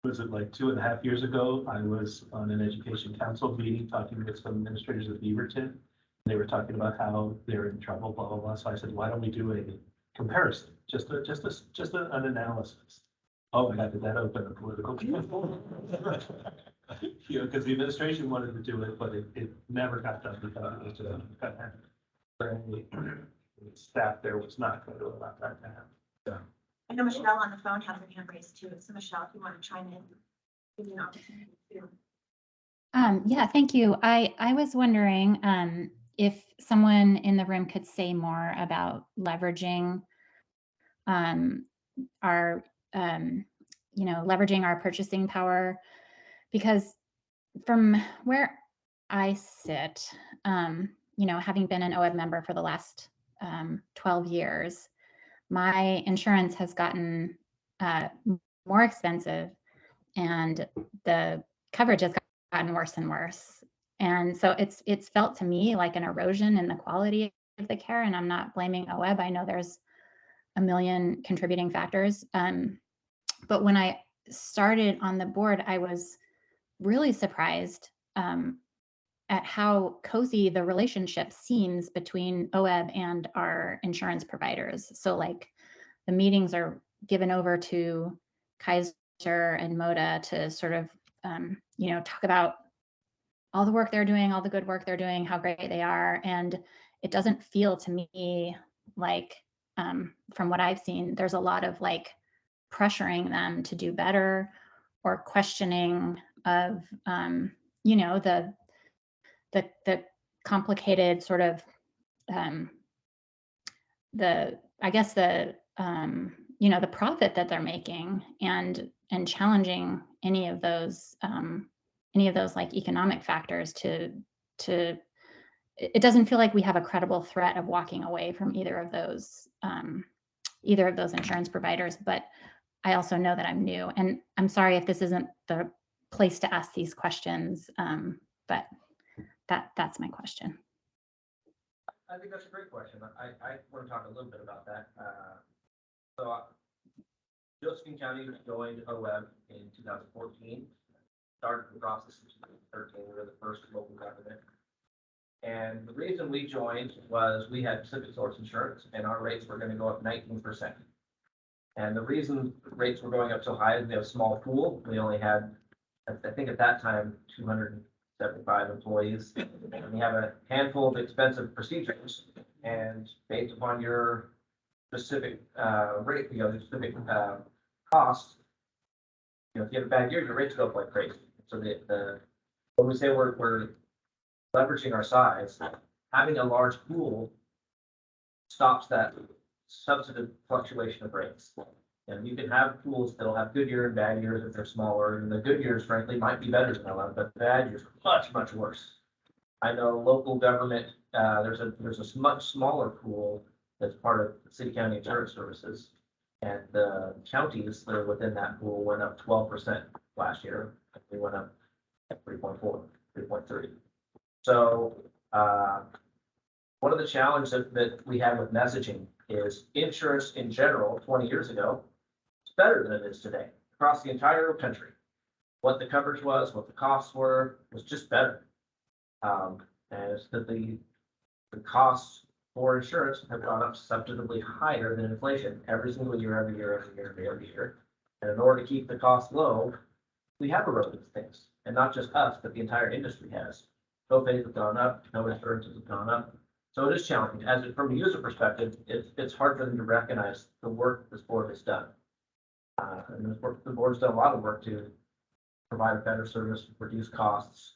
was it like 2.5 years ago? I was on an education council meeting talking with some administrators at Beaverton. They were talking about how they're in trouble, blah, blah, blah. So I said, why don't we do a comparison? Just an analysis. Oh my God, did that open a political? Because the administration wanted to do it, but it never got done because it was just got happened. Staff there was not going to allow that to happen. I know Michelle on the phone has her hand raised too. So Michelle, if you want to chime in, give you an opportunity to. Yeah, thank you. I was wondering if someone in the room could say more about leveraging our leveraging our purchasing power, because from where I sit, having been an OEB member for the last 12 years, my insurance has gotten more expensive and the coverage has gotten worse and worse. And so it's felt to me like an erosion in the quality of the care. And I'm not blaming OEB. I know there's a million contributing factors. But when I started on the board, I was really surprised at how cozy the relationship seems between OEB and our insurance providers. So like the meetings are given over to Kaiser and Moda to sort of, talk about all the work they're doing, all the good work they're doing, how great they are. And it doesn't feel to me like, from what I've seen, there's a lot of like pressuring them to do better or questioning of, the complicated sort of, the profit that they're making and challenging any of those like economic factors to it doesn't feel like we have a credible threat of walking away from either of those insurance providers. But I also know that I'm new, and I'm sorry if this isn't the place to ask these questions, but that's my question. I think that's a great question. I want to talk a little bit about that. So Josephine County joined OEB in 2014. Started the process in 2013. We were the first local government. And the reason we joined was we had Pacific Source Insurance and our rates were gonna go up 19%. And the reason rates were going up so high is we have a small pool. We only had, I think at that time, 275 employees. And we have a handful of expensive procedures. And based upon your specific rate, the specific cost, if you have a bad year, your rates go up like crazy. So when we say we're leveraging our size, having a large pool stops that substantive fluctuation of rates. And you can have pools that'll have good year and bad years if they're smaller, and the good years frankly might be better than 11, but the bad years are much, much worse. I know local government, there's a much smaller pool that's part of city county insurance services. And the counties that are within that pool went up 12% last year. We went up at 3.4, 3.3. So one of the challenges that we have with messaging is insurance in general, 20 years ago, is better than it is today across the entire country. What the coverage was, what the costs were, was just better. And it's that the costs for insurance have gone up substantively higher than inflation every single year, every year. And in order to keep the costs low, we have eroded things, and not just us, but the entire industry has. Co-pays have gone up, no insurances have gone up. So it is challenging. From a user perspective, it's hard for them to recognize the work this board has done. And the board's done a lot of work to provide a better service, reduce costs.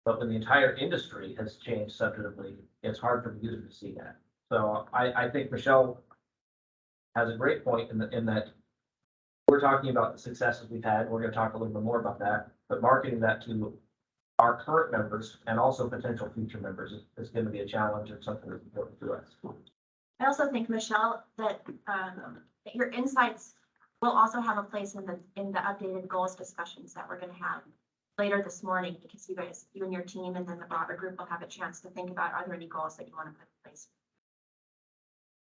But when the entire industry has changed substantively, it's hard for the user to see that. So I think Michelle has a great point in that we're talking about the successes we've had. We're going to talk a little bit more about that, but marketing that to our current members and also potential future members is going to be a challenge and something that's important to us. I also think, Michelle, that your insights will also have a place in the updated goals discussions that we're going to have later this morning, because you and your team and then the broader group will have a chance to think about, are there any goals that you want to put in place?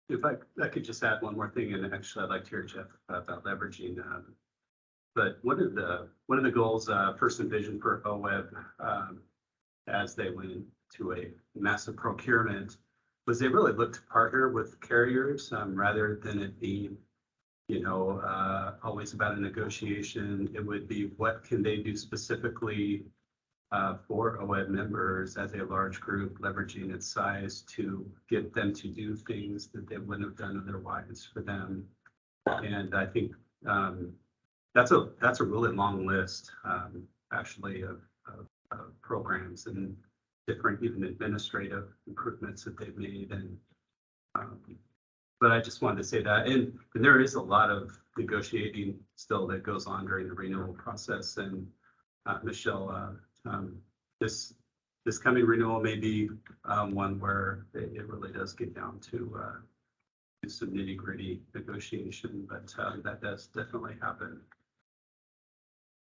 If I could just add one more thing, and actually I'd like to hear Jeff about leveraging. But one of the goals first envisioned for OEB as they went to a massive procurement was they really looked to partner with carriers rather than it being, always about a negotiation. It would be what can they do specifically for OEB members as a large group, leveraging its size to get them to do things that they wouldn't have done otherwise for them. And I think that's a really long list, actually, of programs and different even administrative improvements that they've made. And but I just wanted to say that, and there is a lot of negotiating still that goes on during the renewal process. And Michelle, this coming renewal may be one where it really does get down to some nitty gritty negotiation, but that does definitely happen.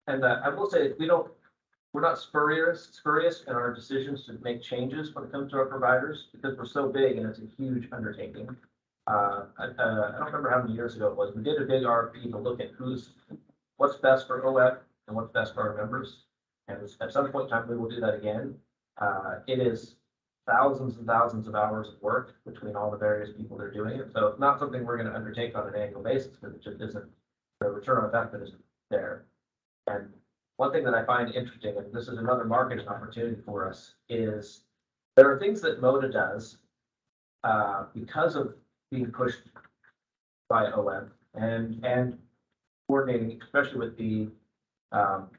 And I will say, we're not spurious in our decisions to make changes when it comes to our providers, because we're so big and it's a huge undertaking. I don't remember how many years ago it was. We did a big RFP to look at what's best for OEB and what's best for our members. And at some point in time, we will do that again. It is thousands and thousands of hours of work between all the various people that are doing it. So it's not something we're going to undertake on an annual basis, because it just isn't, the return on investment isn't there. And one thing that I find interesting, and this is another marketing opportunity for us, is there are things that MODA does because of being pushed by OEB and coordinating, especially with the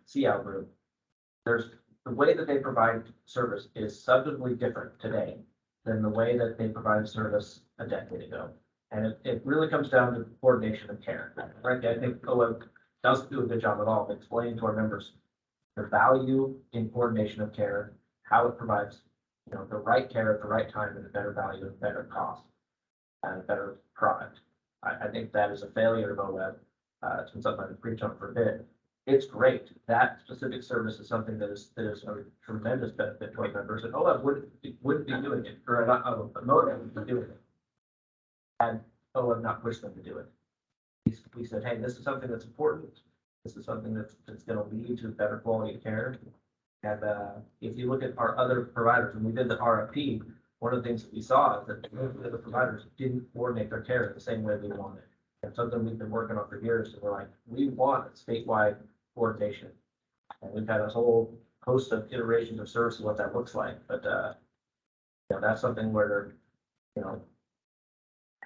CL group. There's the way that they provide service is substantively different today than the way that they provided service a decade ago. And it really comes down to coordination of care. Frankly, I think OEB doesn't do a good job at all of explaining to our members the value in coordination of care, how it provides, the right care at the right time at a better value, at a better cost, and a better product. I think that is a failure of OEB. It's been something I've preached on for a bit. It's great. That specific service is something that is a tremendous benefit to our members, and OEB wouldn't be doing it, or not, MODA would be doing it, and OEB not push them to do it. We said, hey, this is something that's important. This is something that's going to lead to better quality of care. And, if you look at our other providers, when we did the RFP, one of the things that we saw is that most of the other providers didn't coordinate their care the same way we wanted. And something we've been working on for years, and we're like, we want statewide coordination. And we've had a whole host of iterations of services, what that looks like, but, that's something where,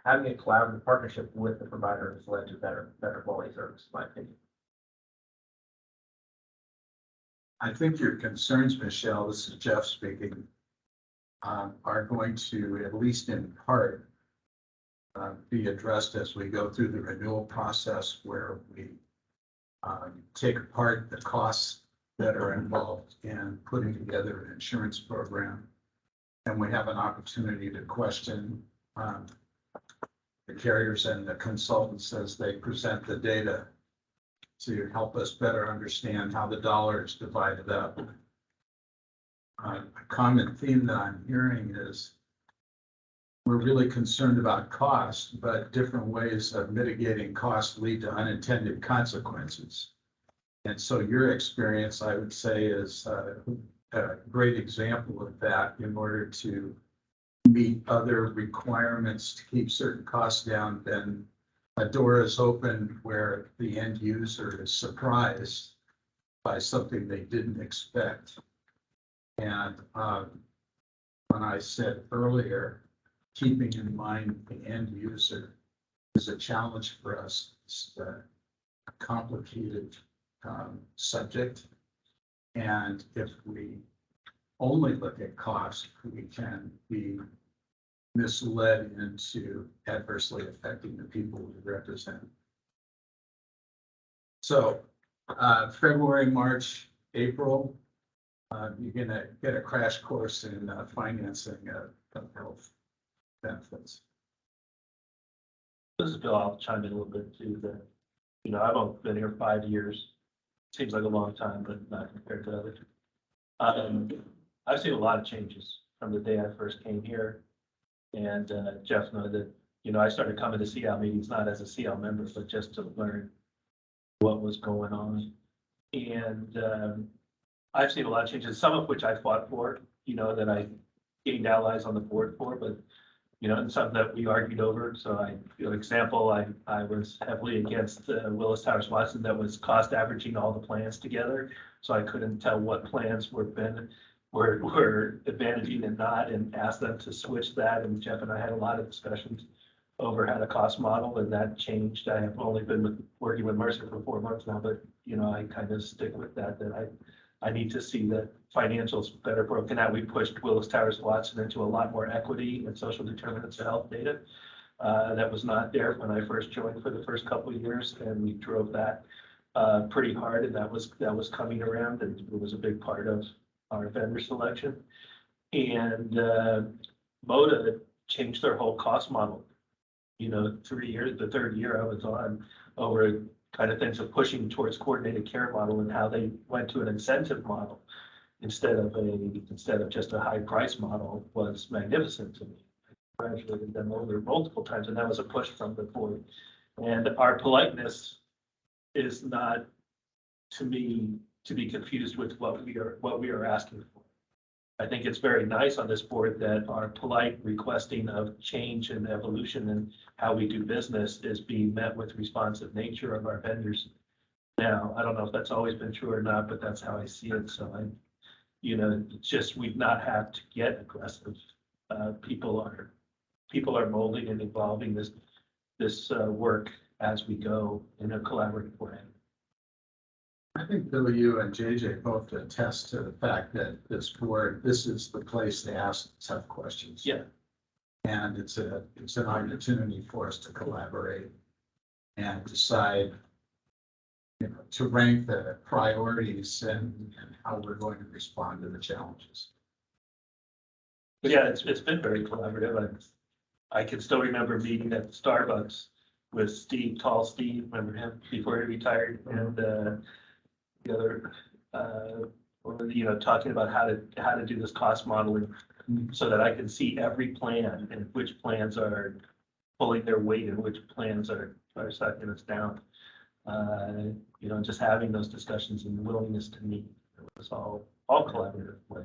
having a collaborative partnership with the provider has led to better quality service, in my opinion. I think your concerns, Michelle, this is Jeff speaking, are going to, at least in part, be addressed as we go through the renewal process where we take apart the costs that are involved in putting together an insurance program. And we have an opportunity to question the carriers and the consultants as they present the data to help us better understand how the dollar is divided up. A common theme that I'm hearing is we're really concerned about cost, but different ways of mitigating costs lead to unintended consequences. And so your experience, I would say, is a great example of that in order to meet other requirements to keep certain costs down. Then a door is opened where the end user is surprised by something they didn't expect. And when I said earlier, keeping in mind the end user is a challenge for us. It's a complicated subject. And if we only look at cost, we can be misled into adversely affecting the people we represent. So February, March, April, you're gonna get a crash course in financing of health benefits. This is Bill, I'll chime in a little bit too, that, I've only been here 5 years. Seems like a long time, but not compared to others. I've seen a lot of changes from the day I first came here. And Jeff knows that, I started coming to CL meetings, not as a CL member, but just to learn what was going on. And I've seen a lot of changes, some of which I fought for, that I gained allies on the board for, but, and some that we argued over. So example, I was heavily against Willis Towers Watson that was cost averaging all the plans together. So I couldn't tell what plans were advantaging and not, and asked them to switch that. And Jeff and I had a lot of discussions over how to cost model, and that changed. I have only been working with Mercer for 4 months now, but I kind of stick with that I need to see the financials better broken out. We pushed Willis Towers Watson into a lot more equity and social determinants of health data. That was not there when I first joined for the first couple of years, and we drove that pretty hard, and that was coming around, and it was a big part of our vendor selection. And MODA changed their whole cost model. 3 years, the third year I was on, over kind of things of pushing towards coordinated care model and how they went to an incentive model instead of just a high price model was magnificent to me. I congratulated them over multiple times, and that was a push from the board. And our politeness is not, to me, to be confused with what we are asking for. I think it's very nice on this board that our polite requesting of change and evolution and how we do business is being met with responsive nature of our vendors. Now, I don't know if that's always been true or not, but that's how I see it. So just we've not had to get aggressive. People are molding and evolving this work as we go in a collaborative way. I think Bill, you and JJ both attest to the fact that this is the place to ask tough questions. Yeah. And it's an opportunity for us to collaborate and decide, to rank the priorities and how we're going to respond to the challenges. But yeah, it's been very collaborative. I can still remember meeting at Starbucks with Steve, tall Steve, remember him before he retired, and the other, talking about how to do this cost modeling so that I can see every plan and which plans are pulling their weight and which plans are sucking us down. Just having those discussions and willingness to meet, it was all all collaborative way,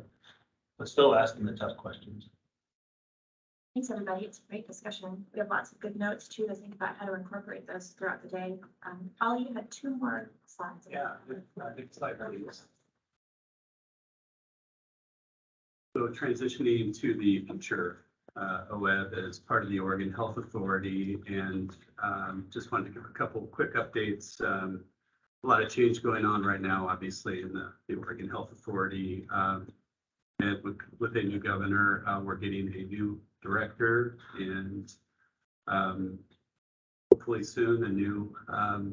but still asking the tough questions. Thanks, everybody. It's a great discussion. We have lots of good notes too to think about how to incorporate those throughout the day. Ollie, you had 2 more slides. Yeah, I think it's like these. So transitioning to the future, OEB is part of the Oregon Health Authority, and just wanted to give a couple quick updates. A lot of change going on right now, obviously, in the Oregon Health Authority. And with a new governor, we're getting a new director and hopefully soon a new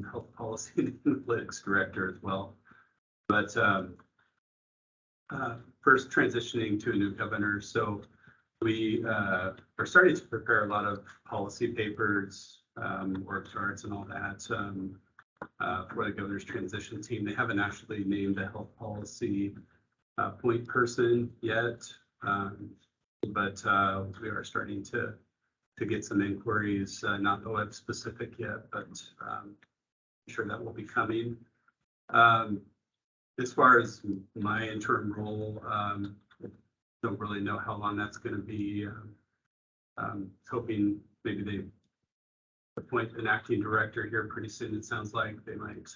health policy and analytics director as well. But first transitioning to a new governor. So we are starting to prepare a lot of policy papers, org charts and all that for the governor's transition team. They haven't actually named a health policy point person yet. But we are starting to get some inquiries, not OEB specific yet, but I'm sure that will be coming. As far as my interim role, don't really know how long that's going to be. Hoping maybe they appoint an acting director here pretty soon. It sounds like they might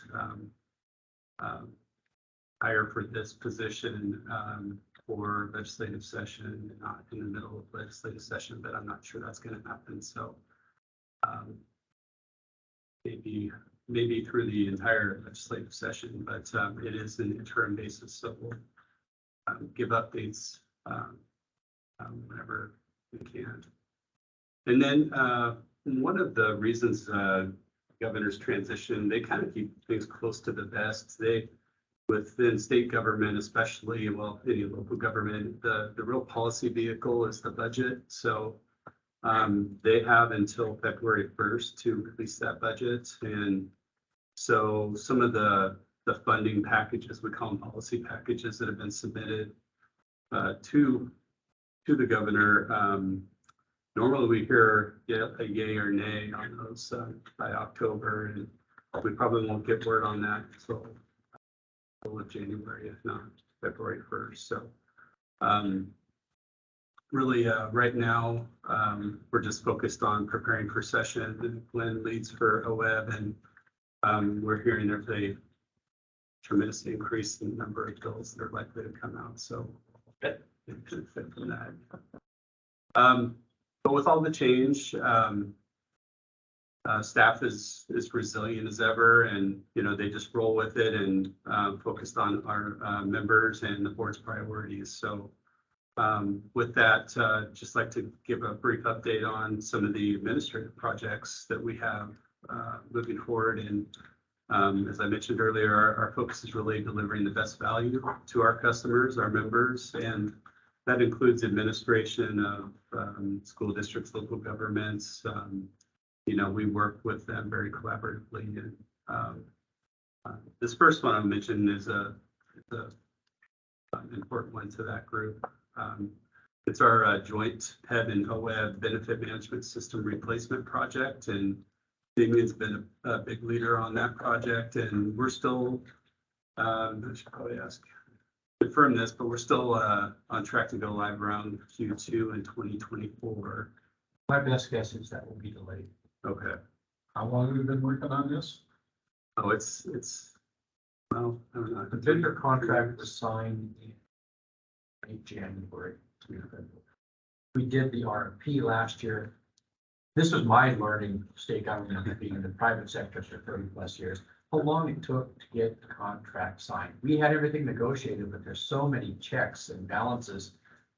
hire for this position for legislative session, not in the middle of legislative session, but I'm not sure that's going to happen. So maybe through the entire legislative session, but it is an interim basis, so we'll give updates whenever we can. And then one of the reasons governor's transition, they kind of keep things close to the vest. Within state government, especially, well, any local government, the real policy vehicle is the budget. So they have until February 1st to release that budget. And so some of the funding packages, we call them policy packages, that have been submitted to the governor. Normally we hear a yay or nay on those by October, and we probably won't get word on that until of January, if not February 1st. So really right now, we're just focused on preparing for session. And Glenn leads for OEB, and we're hearing there's a tremendous increase in the number of bills that are likely to come out. So it should fit from that. But with all the change, staff is resilient as ever, and they just roll with it and focused on our members and the board's priorities. So with that, just like to give a brief update on some of the administrative projects that we have moving forward. And as I mentioned earlier, our focus is really delivering the best value to our customers, our members, and that includes administration of school districts, local governments. We work with them very collaboratively. And this first one I mentioned is an important one to that group. It's our joint PEB and OEB benefit management system replacement project. And Damien's been a big leader on that project. And we're still, I should probably confirm this, but we're still on track to go live around Q2 in 2024. My best guess is that will be delayed. Okay. How long have you been working on this? Oh, it's well, I don't know. The vendor contract was signed in late January. We did the RFP last year. This was my learning state government, being in the private sector for 30+ years. How long it took to get the contract signed. We had everything negotiated, but there's so many checks and balances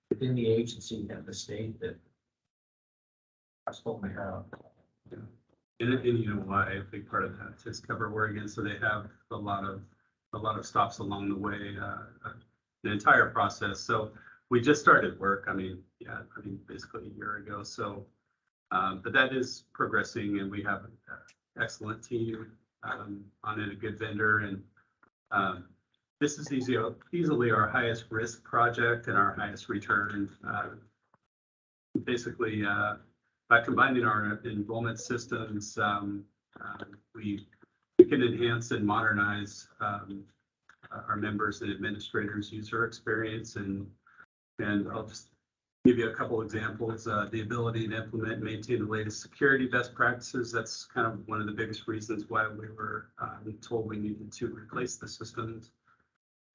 within the agency and the state that I spoke my head off. And you know why? A big part of that is cover Oregon, so they have a lot of stops along the way, the entire process. So we just started work. I mean, basically a year ago. So, but that is progressing, and we have an excellent team on it, a good vendor, and this is easily our highest risk project and our highest return. Basically, by combining our enrollment systems, we can enhance and modernize our members and administrators' user experience, and I'll just give you a couple examples. The ability to implement and maintain the latest security best practices. That's kind of one of the biggest reasons why we were told we needed to replace the systems.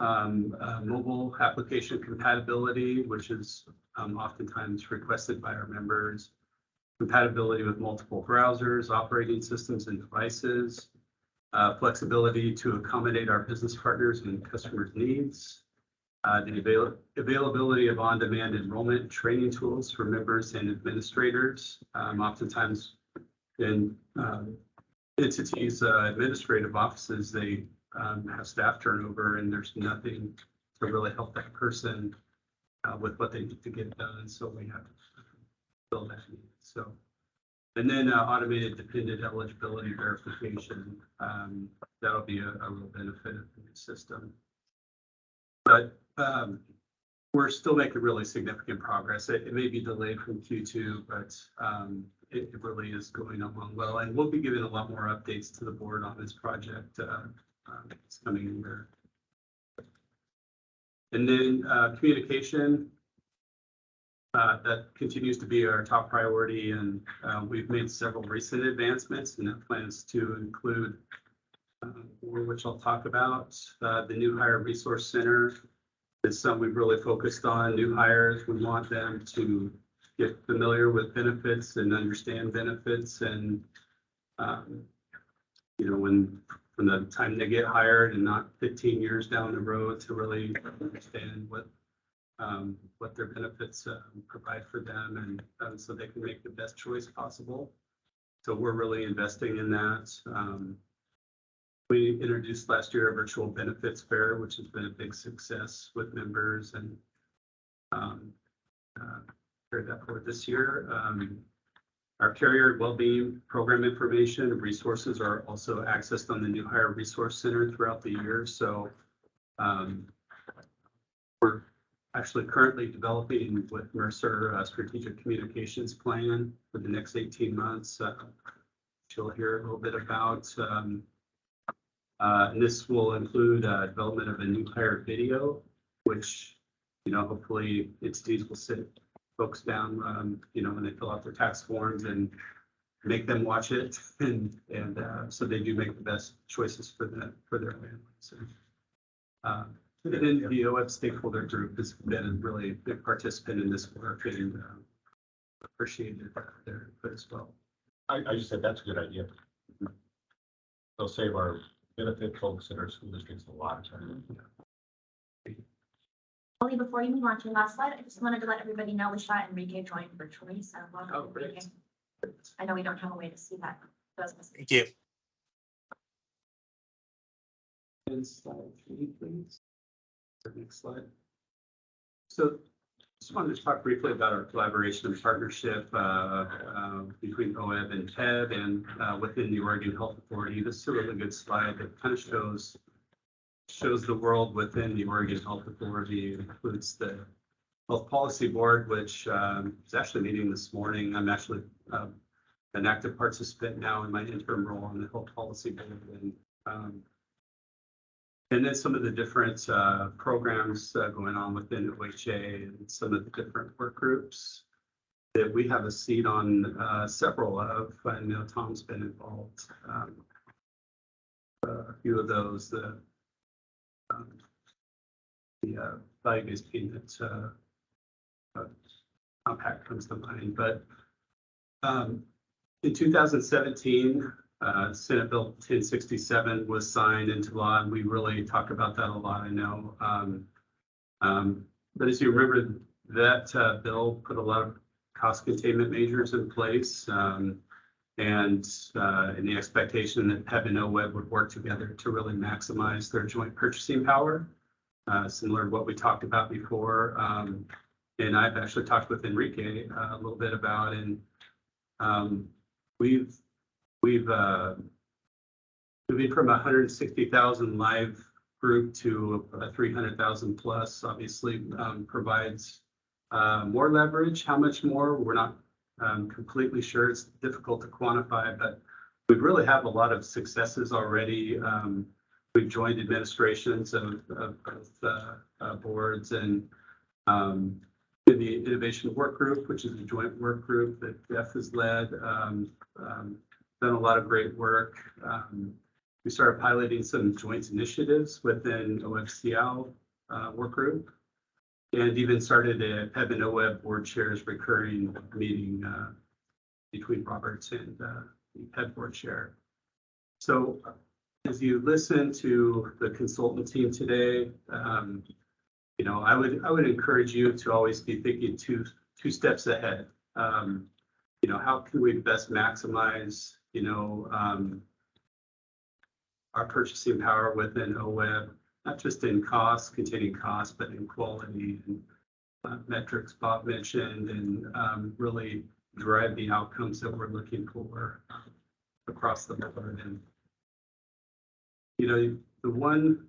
Mobile application compatibility, which is oftentimes requested by our members. Compatibility with multiple browsers, operating systems, and devices. Flexibility to accommodate our business partners and customers' needs. The availability of on-demand enrollment training tools for members and administrators. Oftentimes in entities, administrative offices, they have staff turnover and there's nothing to really help that person with what they need to get done. So we have to fill that need. So, and then automated dependent eligibility verification. That'll be a real benefit of the new system. But we're still making really significant progress. It may be delayed from Q2, but it really is going along well. And we'll be giving a lot more updates to the board on this project this coming year. And then communication, that continues to be our top priority. And we've made several recent advancements, and that plans to include, which I'll talk about, the new hire resource center. It's something we've really focused on. New hires, we want them to get familiar with benefits and understand benefits. And, you know, from the time they get hired and not 15 years down the road, to really understand what their benefits provide for them, and so they can make the best choice possible. So we're really investing in that. We introduced last year a virtual benefits fair, which has been a big success with members, and carried that forward this year. Our carrier well-being program information and resources are also accessed on the new hire resource center throughout the year. So we're actually currently developing with Mercer a strategic communications plan for the next 18 months. You'll hear a little bit about. And this will include development of a new hire video, which, you know, hopefully entities will sit folks down, you know, when they fill out their tax forms and make them watch it, and so they do make the best choices for their families. And then the OEBB stakeholder group has been a really big participant in this work, and appreciated their input as well. I just said that's a good idea. They'll save our benefit folks in our school districts a lot of time. Ollie, before you move on to your last slide, I just wanted to let everybody know we saw Enrique join virtually, so welcome. Oh, great. Enrique. I know we don't have a way to see that. Thank you. And slide 3, please. Next slide. So just wanted to talk briefly about our collaboration and partnership between OEBB and TED and within the Oregon Health Authority. This is a really good slide that kind of shows the world within the Oregon Health Authority. It includes the Health Policy Board, which is actually meeting this morning. I'm actually an active participant now in my interim role on the Health Policy Board. And then some of the different programs going on within OHA and some of the different work groups that we have a seat on several of. I know Tom's been involved. A few of those, the value-based payment compact comes to mind. But in 2017, Senate Bill 1067 was signed into law, and we really talk about that a lot, I know. But as you remember, that bill put a lot of cost containment measures in place, and in the expectation that PEB and OEBB would work together to really maximize their joint purchasing power, similar to what we talked about before. And I've actually talked with Enrique a little bit about, and we've moving from 160,000 live group to a 300,000 plus, obviously provides more leverage. How much more, we're not completely sure. It's difficult to quantify, but we really have a lot of successes already We've joined administrations of boards and in the innovation work group, which is a joint work group that Jeff has led, done a lot of great work. We started piloting some joint initiatives within OFCL work group, and even started have an OEB board chairs recurring meeting between Roberts and the head board chair. So as you listen to the consultant team today, you know, I would encourage you to always be thinking two steps ahead. You know, how can we best maximize, you know, our purchasing power within OEB, not just in cost, containing costs, but in quality and metrics Bob mentioned, and really drive the outcomes that we're looking for across the board. And you know, the one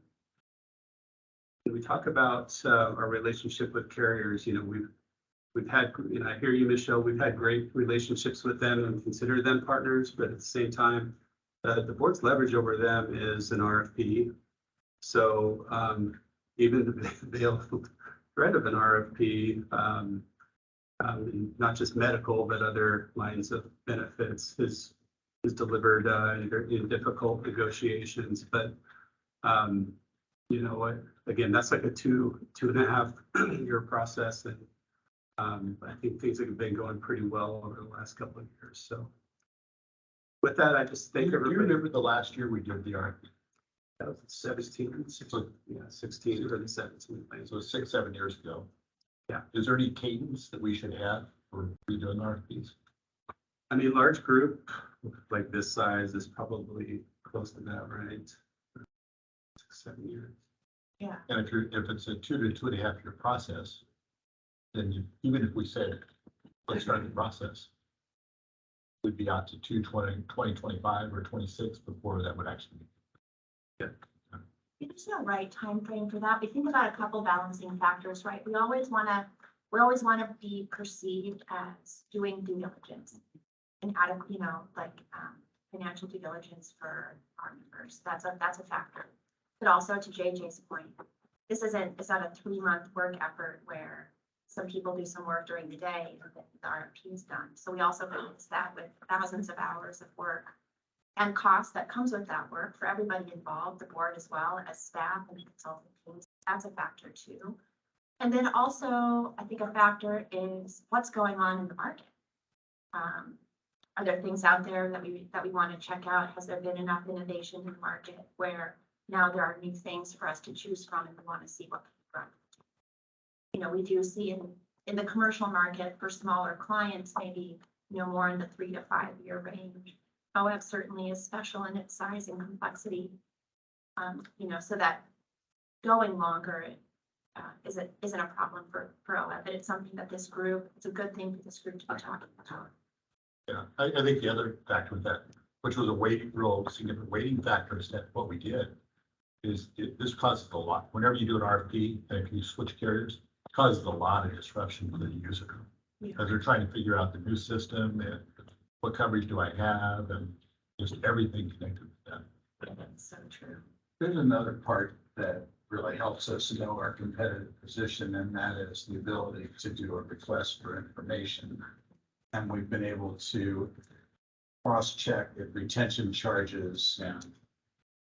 when we talk about our relationship with carriers, you know, we've had, you know, I hear you, Michelle, we've had great relationships with them and consider them partners, but at the same time, the board's leverage over them is an RFP. So even the veiled threat of an RFP, not just medical, but other lines of benefits is delivered in difficult negotiations. But you know what, again, that's like a two and a half year process. And I think things have been going pretty well over the last couple of years. So with that, I just thank Do you everybody. remember the last year we did the RFP? That was 16, 16 or the 17. So 6-7 years ago. Yeah. Is there any cadence that we should have for redoing RFPs? I mean, large group like this size is probably close to that, right? 6-7 years. Yeah. And if it's a 2 to 2.5 year process, then even if we said, let's start the process, we'd be out to 2025 or 26 before that would actually be. There's no right time frame for that. We think about a couple balancing factors, right? We always want to be perceived as doing due diligence and you know, like financial due diligence for our members. That's a factor. But also to JJ's point, it's not a 3-month work effort where some people do some work during the day and the RFP is done. So we also balance that with thousands of hours of work and cost that comes with that work for everybody involved, the board as well as staff and consulting teams. That's a factor too. And then also, I think a factor is what's going on in the market. Are there things out there that we want to check out? Has there been enough innovation in the market where now there are new things for us to choose from and we want to see what can run? You know, we do see in the commercial market for smaller clients, maybe, you know, more in the 3 to 5 year range. OEB certainly is special in its size and complexity. You know, so that going longer isn't a problem for OEB, but it's something that this group, it's a good thing for this group to be talking about. Yeah, I think the other factor with that, which was a real significant weighting factor, is that what we did is this causes a lot. Whenever you do an RFP and if you switch carriers, it causes a lot of disruption for the user. Because they're trying to figure out the new system and what coverage do I have and just everything connected with that. That's so true. There's another part that really helps us know our competitive position, and that is the ability to do a request for information. And we've been able to cross-check if retention charges and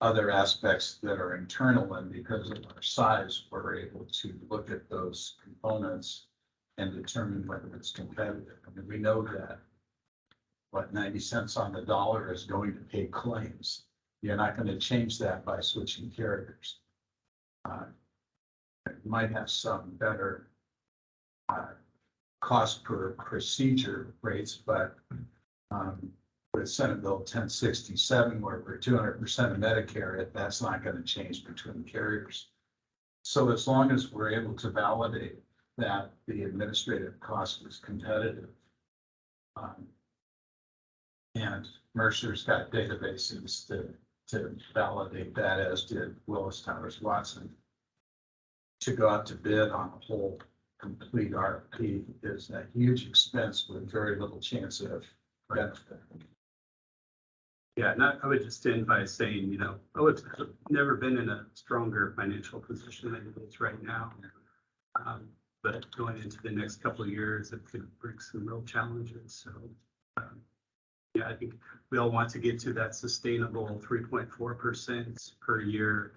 other aspects that are internal, and because of our size, we're able to look at those components and determine whether it's competitive. I mean, we know that 90 cents on the dollar is going to pay claims. You're not going to change that by switching carriers. You might have some better cost per procedure rates, but with Senate Bill 1067, where we're 200% of Medicare, that's not going to change between carriers. So as long as we're able to validate that the administrative cost is competitive, and Mercer's got databases to validate that, as did Willis Towers Watson. To go out to bid on a whole complete RFP is a huge expense with very little chance of benefit. Yeah, not, I would just end by saying, oh, it's never been in a stronger financial position than it is right now. But going into the next couple of years, it could bring some real challenges. So, yeah, I think we all want to get to that sustainable 3.4% per year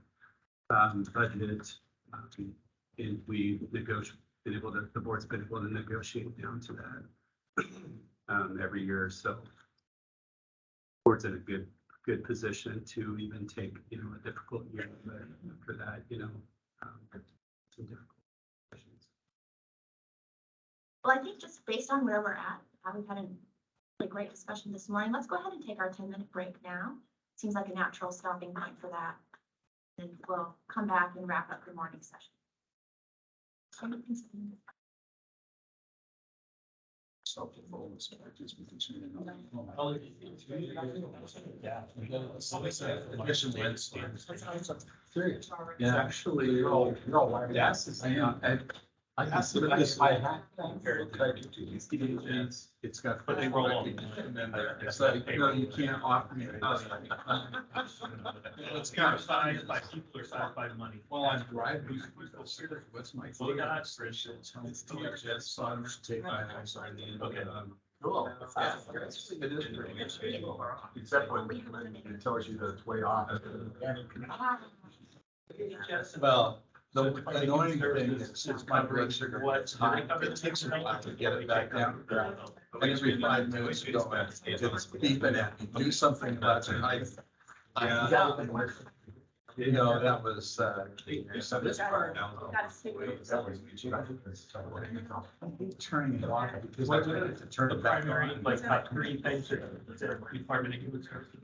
budget. And we the board's been able to negotiate down to that every year. So board's in a good position to even take, a difficult year, but after that, some difficult questions. Well, I think just based on where we're at, we've had a really great discussion this morning. Let's go ahead and take our 10-minute break now. Seems like a natural stopping point for that. And we'll come back and wrap up the morning session. Yeah, actually, I consider this. It's got. But they roll on. It's like, you can't offer me. It's kind of signed by people or signed by money. Well, I'm driving. What's my? Well, God, It's THS, so I'm just taking my eyesight in. Okay. Cool. Yeah. It is pretty interesting. Except when it tells you that it's way off. Well, the annoying thing is since my blood sugar was high, it takes a while to get it back down. And every 5 minutes you go, it's beeping at me, do something about your height. Yeah. That was, this part now. Turning it off because I wanted to turn The it back primary, on. like, top three things that the Department of Human Services.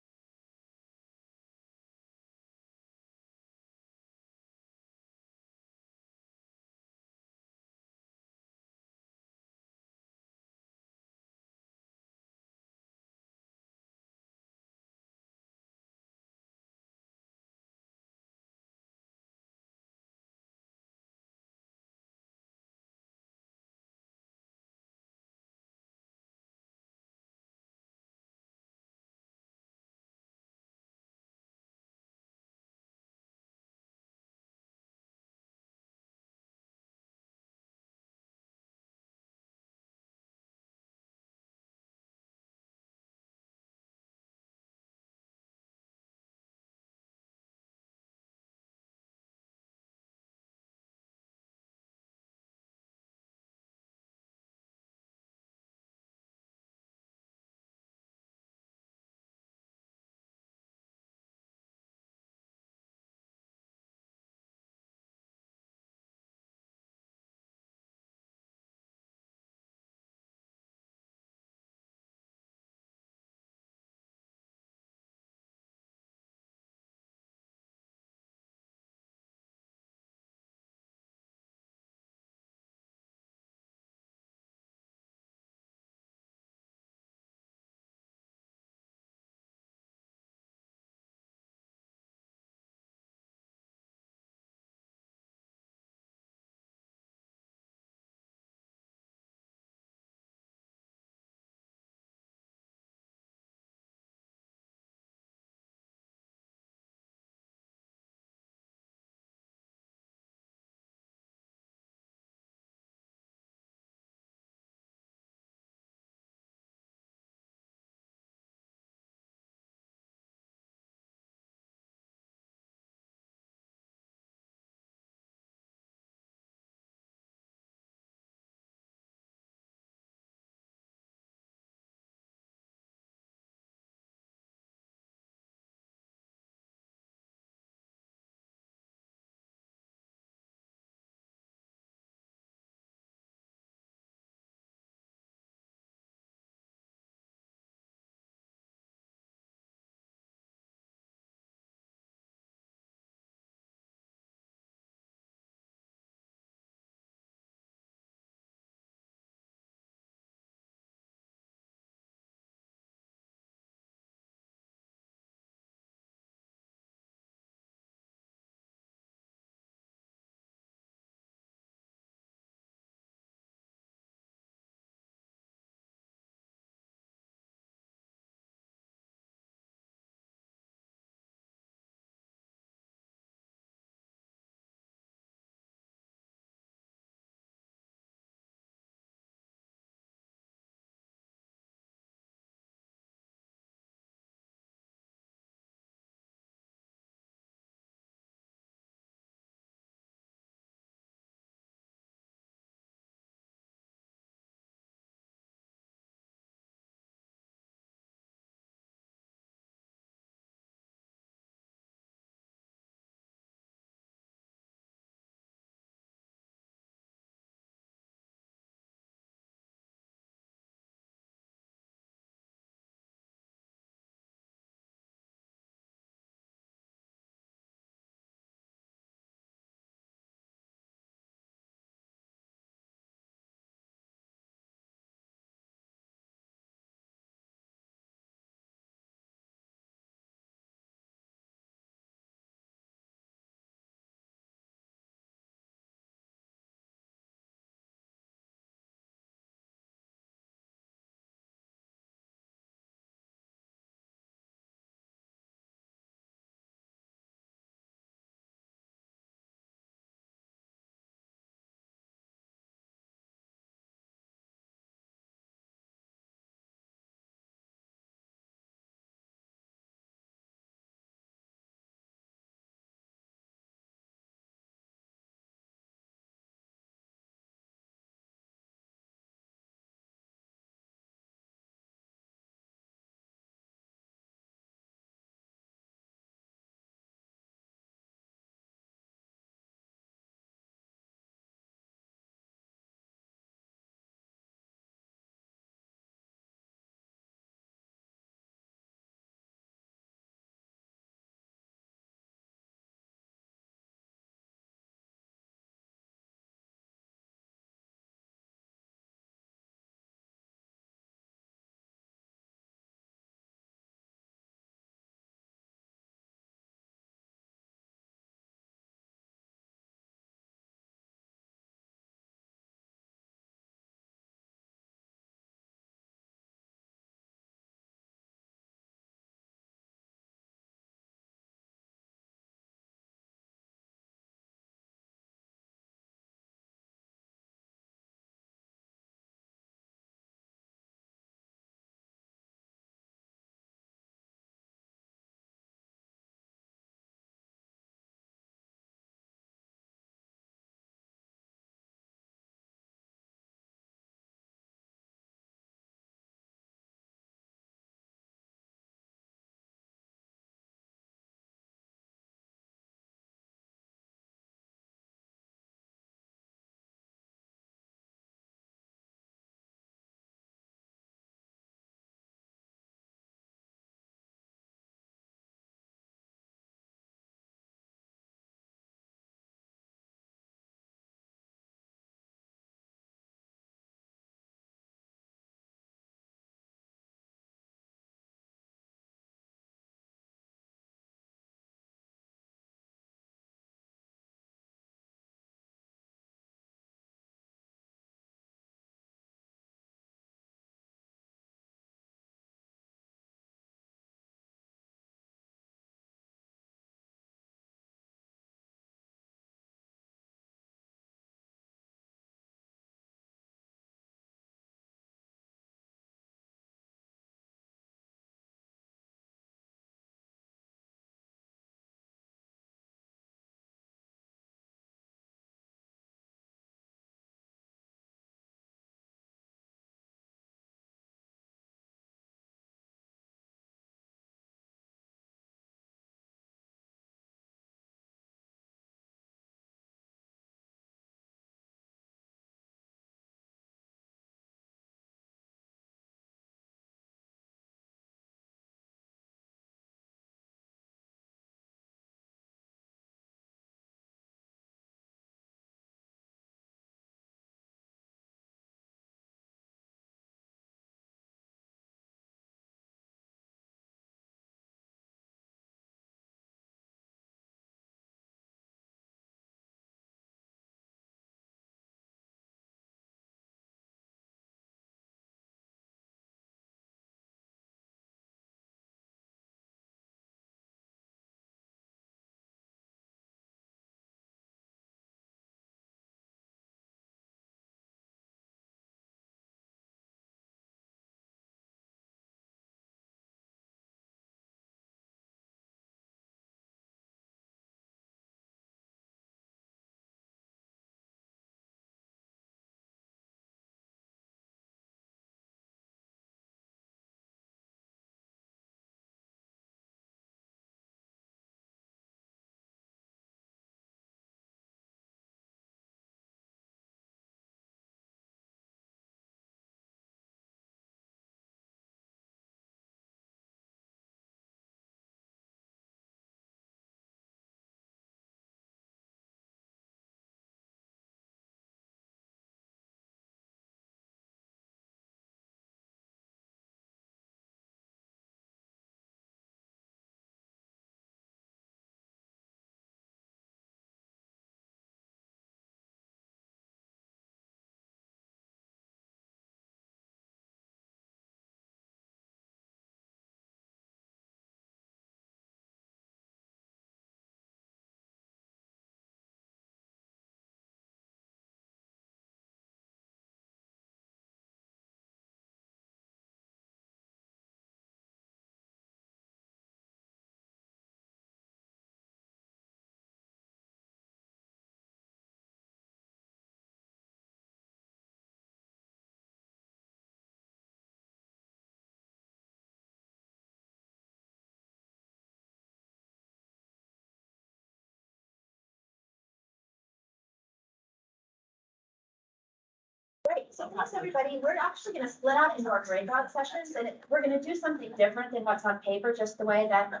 So plus everybody, we're actually gonna split out into our breakout sessions and we're gonna do something different than what's on paper, just the way that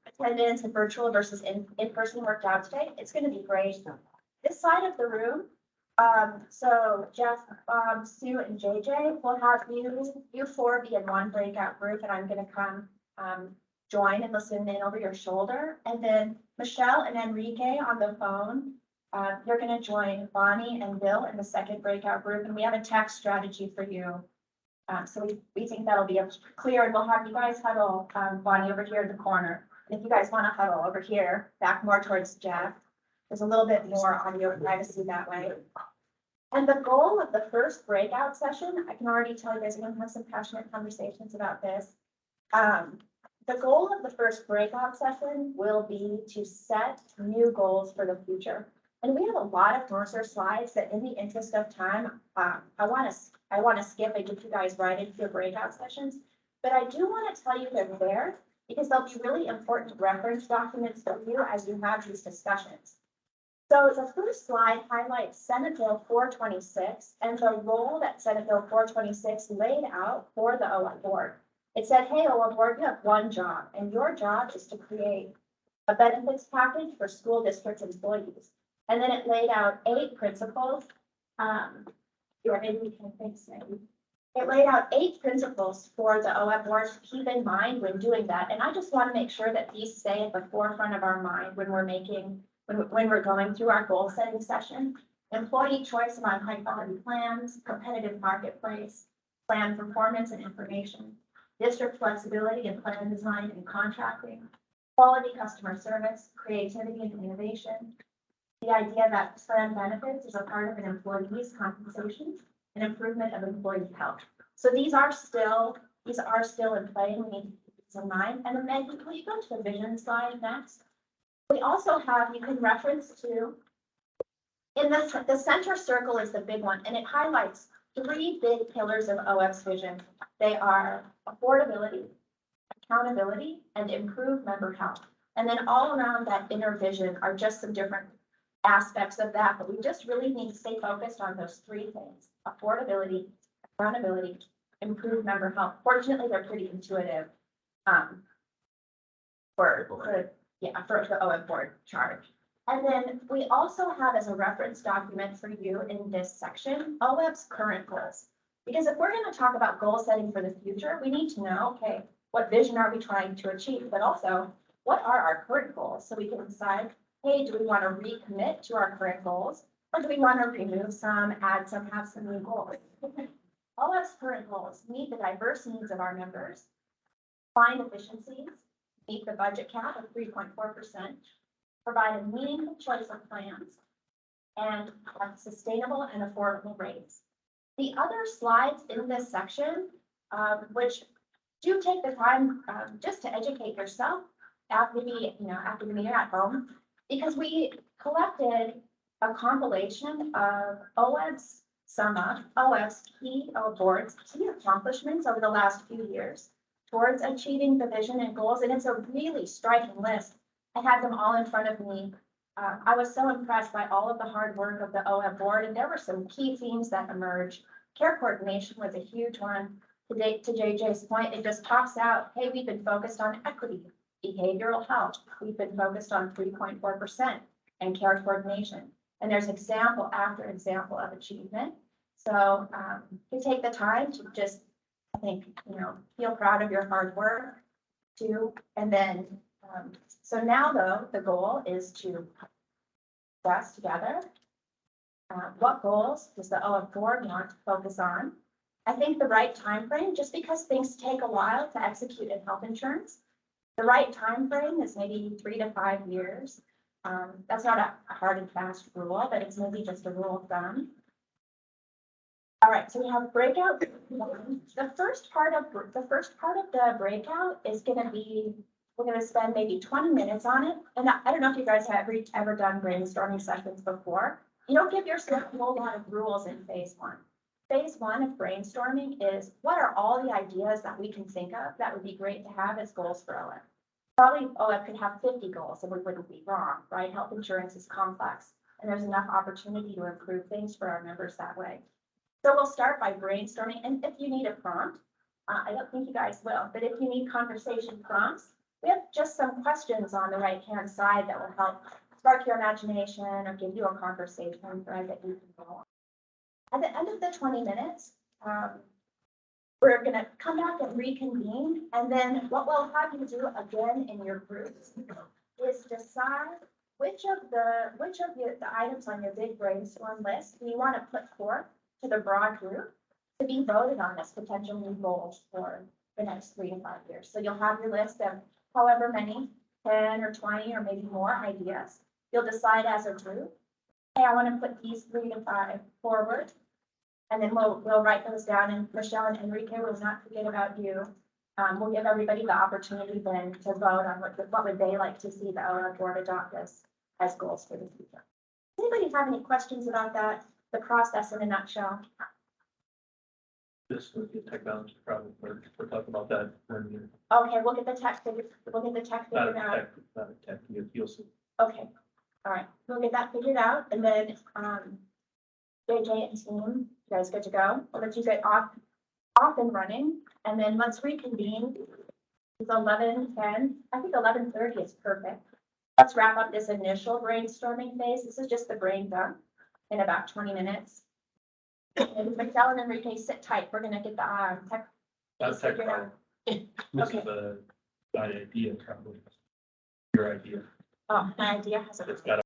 attendance and virtual versus in-person worked out today. It's gonna be great. This side of the room, so Jeff, Sue and JJ will have you four be in one breakout group and I'm gonna come join and listen in over your shoulder. And then Michelle and Enrique on the phone. You're gonna join Bonnie and Bill in the second breakout group, and we have a tax strategy for you. So we think that'll be clear, and we'll have you guys huddle, Bonnie over here in the corner. And if you guys wanna huddle over here, back more towards Jeff, there's a little bit more audio privacy that way. And the goal of the first breakout session, I can already tell you guys are gonna have some passionate conversations about this. The goal of the first breakout session will be to set new goals for the future. And we have a lot of Mercer slides that in the interest of time, I want to skip and get you guys right into your breakout sessions. But I do want to tell you they're there because they'll be really important reference documents for you as you have these discussions. So the first slide highlights Senate Bill 426 and the role that Senate Bill 426 laid out for the OEB board. It said, hey, OEB board, you have one job, and your job is to create a benefits package for school district employees. And then it laid out 8 principles. Maybe we can fix it. It laid out 8 principles for the OEB board to keep in mind when doing that. And I just want to make sure that these stay at the forefront of our mind when we're going through our goal setting session. Employee choice among high quality plans, competitive marketplace, plan performance and information, district flexibility in plan design and contracting, quality customer service, creativity and innovation. The idea that plan benefits is a part of an employee's compensation and improvement of employee health. So these are still in play and we need to keep these in mind. And then Maggie, will you go to the vision slide next? We also have, you can reference to, in the center circle is the big one and it highlights 3 big pillars of OEB's vision. They are affordability, accountability, and improved member health. And then all around that inner vision are just some different aspects of that, but we just really need to stay focused on those 3 things: affordability, accountability, improved member health. Fortunately, they're pretty intuitive for the OEB board charge. And then we also have as a reference document for you in this section, OEB's current goals. Because if we're going to talk about goal setting for the future, we need to know, okay, what vision are we trying to achieve, but also what are our current goals so we can decide, hey, do we want to recommit to our current goals or do we want to remove some, add some, have some new goals? OEB's current goals meet the diverse needs of our members, find efficiencies, meet the budget cap of 3.4%, provide a meaningful choice of plans, and have sustainable and affordable rates. The other slides in this section, which do take the time just to educate yourself after the meeting at home, because we collected a compilation of OEB's key board's key accomplishments over the last few years towards achieving the vision and goals, and it's a really striking list. I had them all in front of me. I was so impressed by all of the hard work of the OEB board, and there were some key themes that emerged. Care coordination was a huge one. To JJ's point, it just talks out, hey, we've been focused on equity, behavioral health. We've been focused on 3.4% and care coordination. And there's example after example of achievement. So you take the time to just, I think, feel proud of your hard work too. And then, so now though, the goal is to discuss together what goals does the OEB board want to focus on? I think the right time frame, just because things take a while to execute in health insurance, the right time frame is maybe 3 to 5 years. That's not a hard and fast rule, but it's maybe just a rule of thumb. All right, so we have breakout. The first part of the breakout is going to be, we're going to spend maybe 20 minutes on it. And I don't know if you guys have ever done brainstorming sessions before. You don't give yourself a whole lot of rules in phase 1. Phase 1 of brainstorming is what are all the ideas that we can think of that would be great to have as goals for OEB. Probably OEB could have 50 goals and we wouldn't be wrong, right? Health insurance is complex and there's enough opportunity to improve things for our members that way. So we'll start by brainstorming, and if you need a prompt, I don't think you guys will, but if you need conversation prompts, we have just some questions on the right-hand side that will help spark your imagination or give you a conversation thread that you can go on. At the end of the 20 minutes, we're gonna come back and reconvene, and then what we'll have you do again in your groups is decide which of the items on your big brainstorm list you want to put forth to the broad group to be voted on as potential new goals for the next 3 to 5 years. So you'll have your list of however many, 10 or 20 or maybe more ideas. You'll decide as a group, hey, I want to put these 3 to 5 forward. And then we'll write those down, and Michelle and Enrique will not forget about you. We'll give everybody the opportunity then to vote on what would they like to see the OEB board adopt as goals for the future. Anybody have any questions about that, the process in a nutshell? This would be a technology problem. We're talking about that when you're Okay, we'll get the tech figured not a out. tech, not a tech, you'll see. Okay, all right, we'll get that figured out, and then, JJ and team, you guys good to go? We'll let you get off and running, and then let's reconvene. It's 11:10, I think 11:30 is perfect. Let's wrap up this initial brainstorming phase. This is just the brain dump in about 20 minutes. And Michelle and Enrique, sit tight. We're gonna get the tech. Not tech figured out. problem. This is my idea, probably. Your idea. Oh, my idea has a. It's got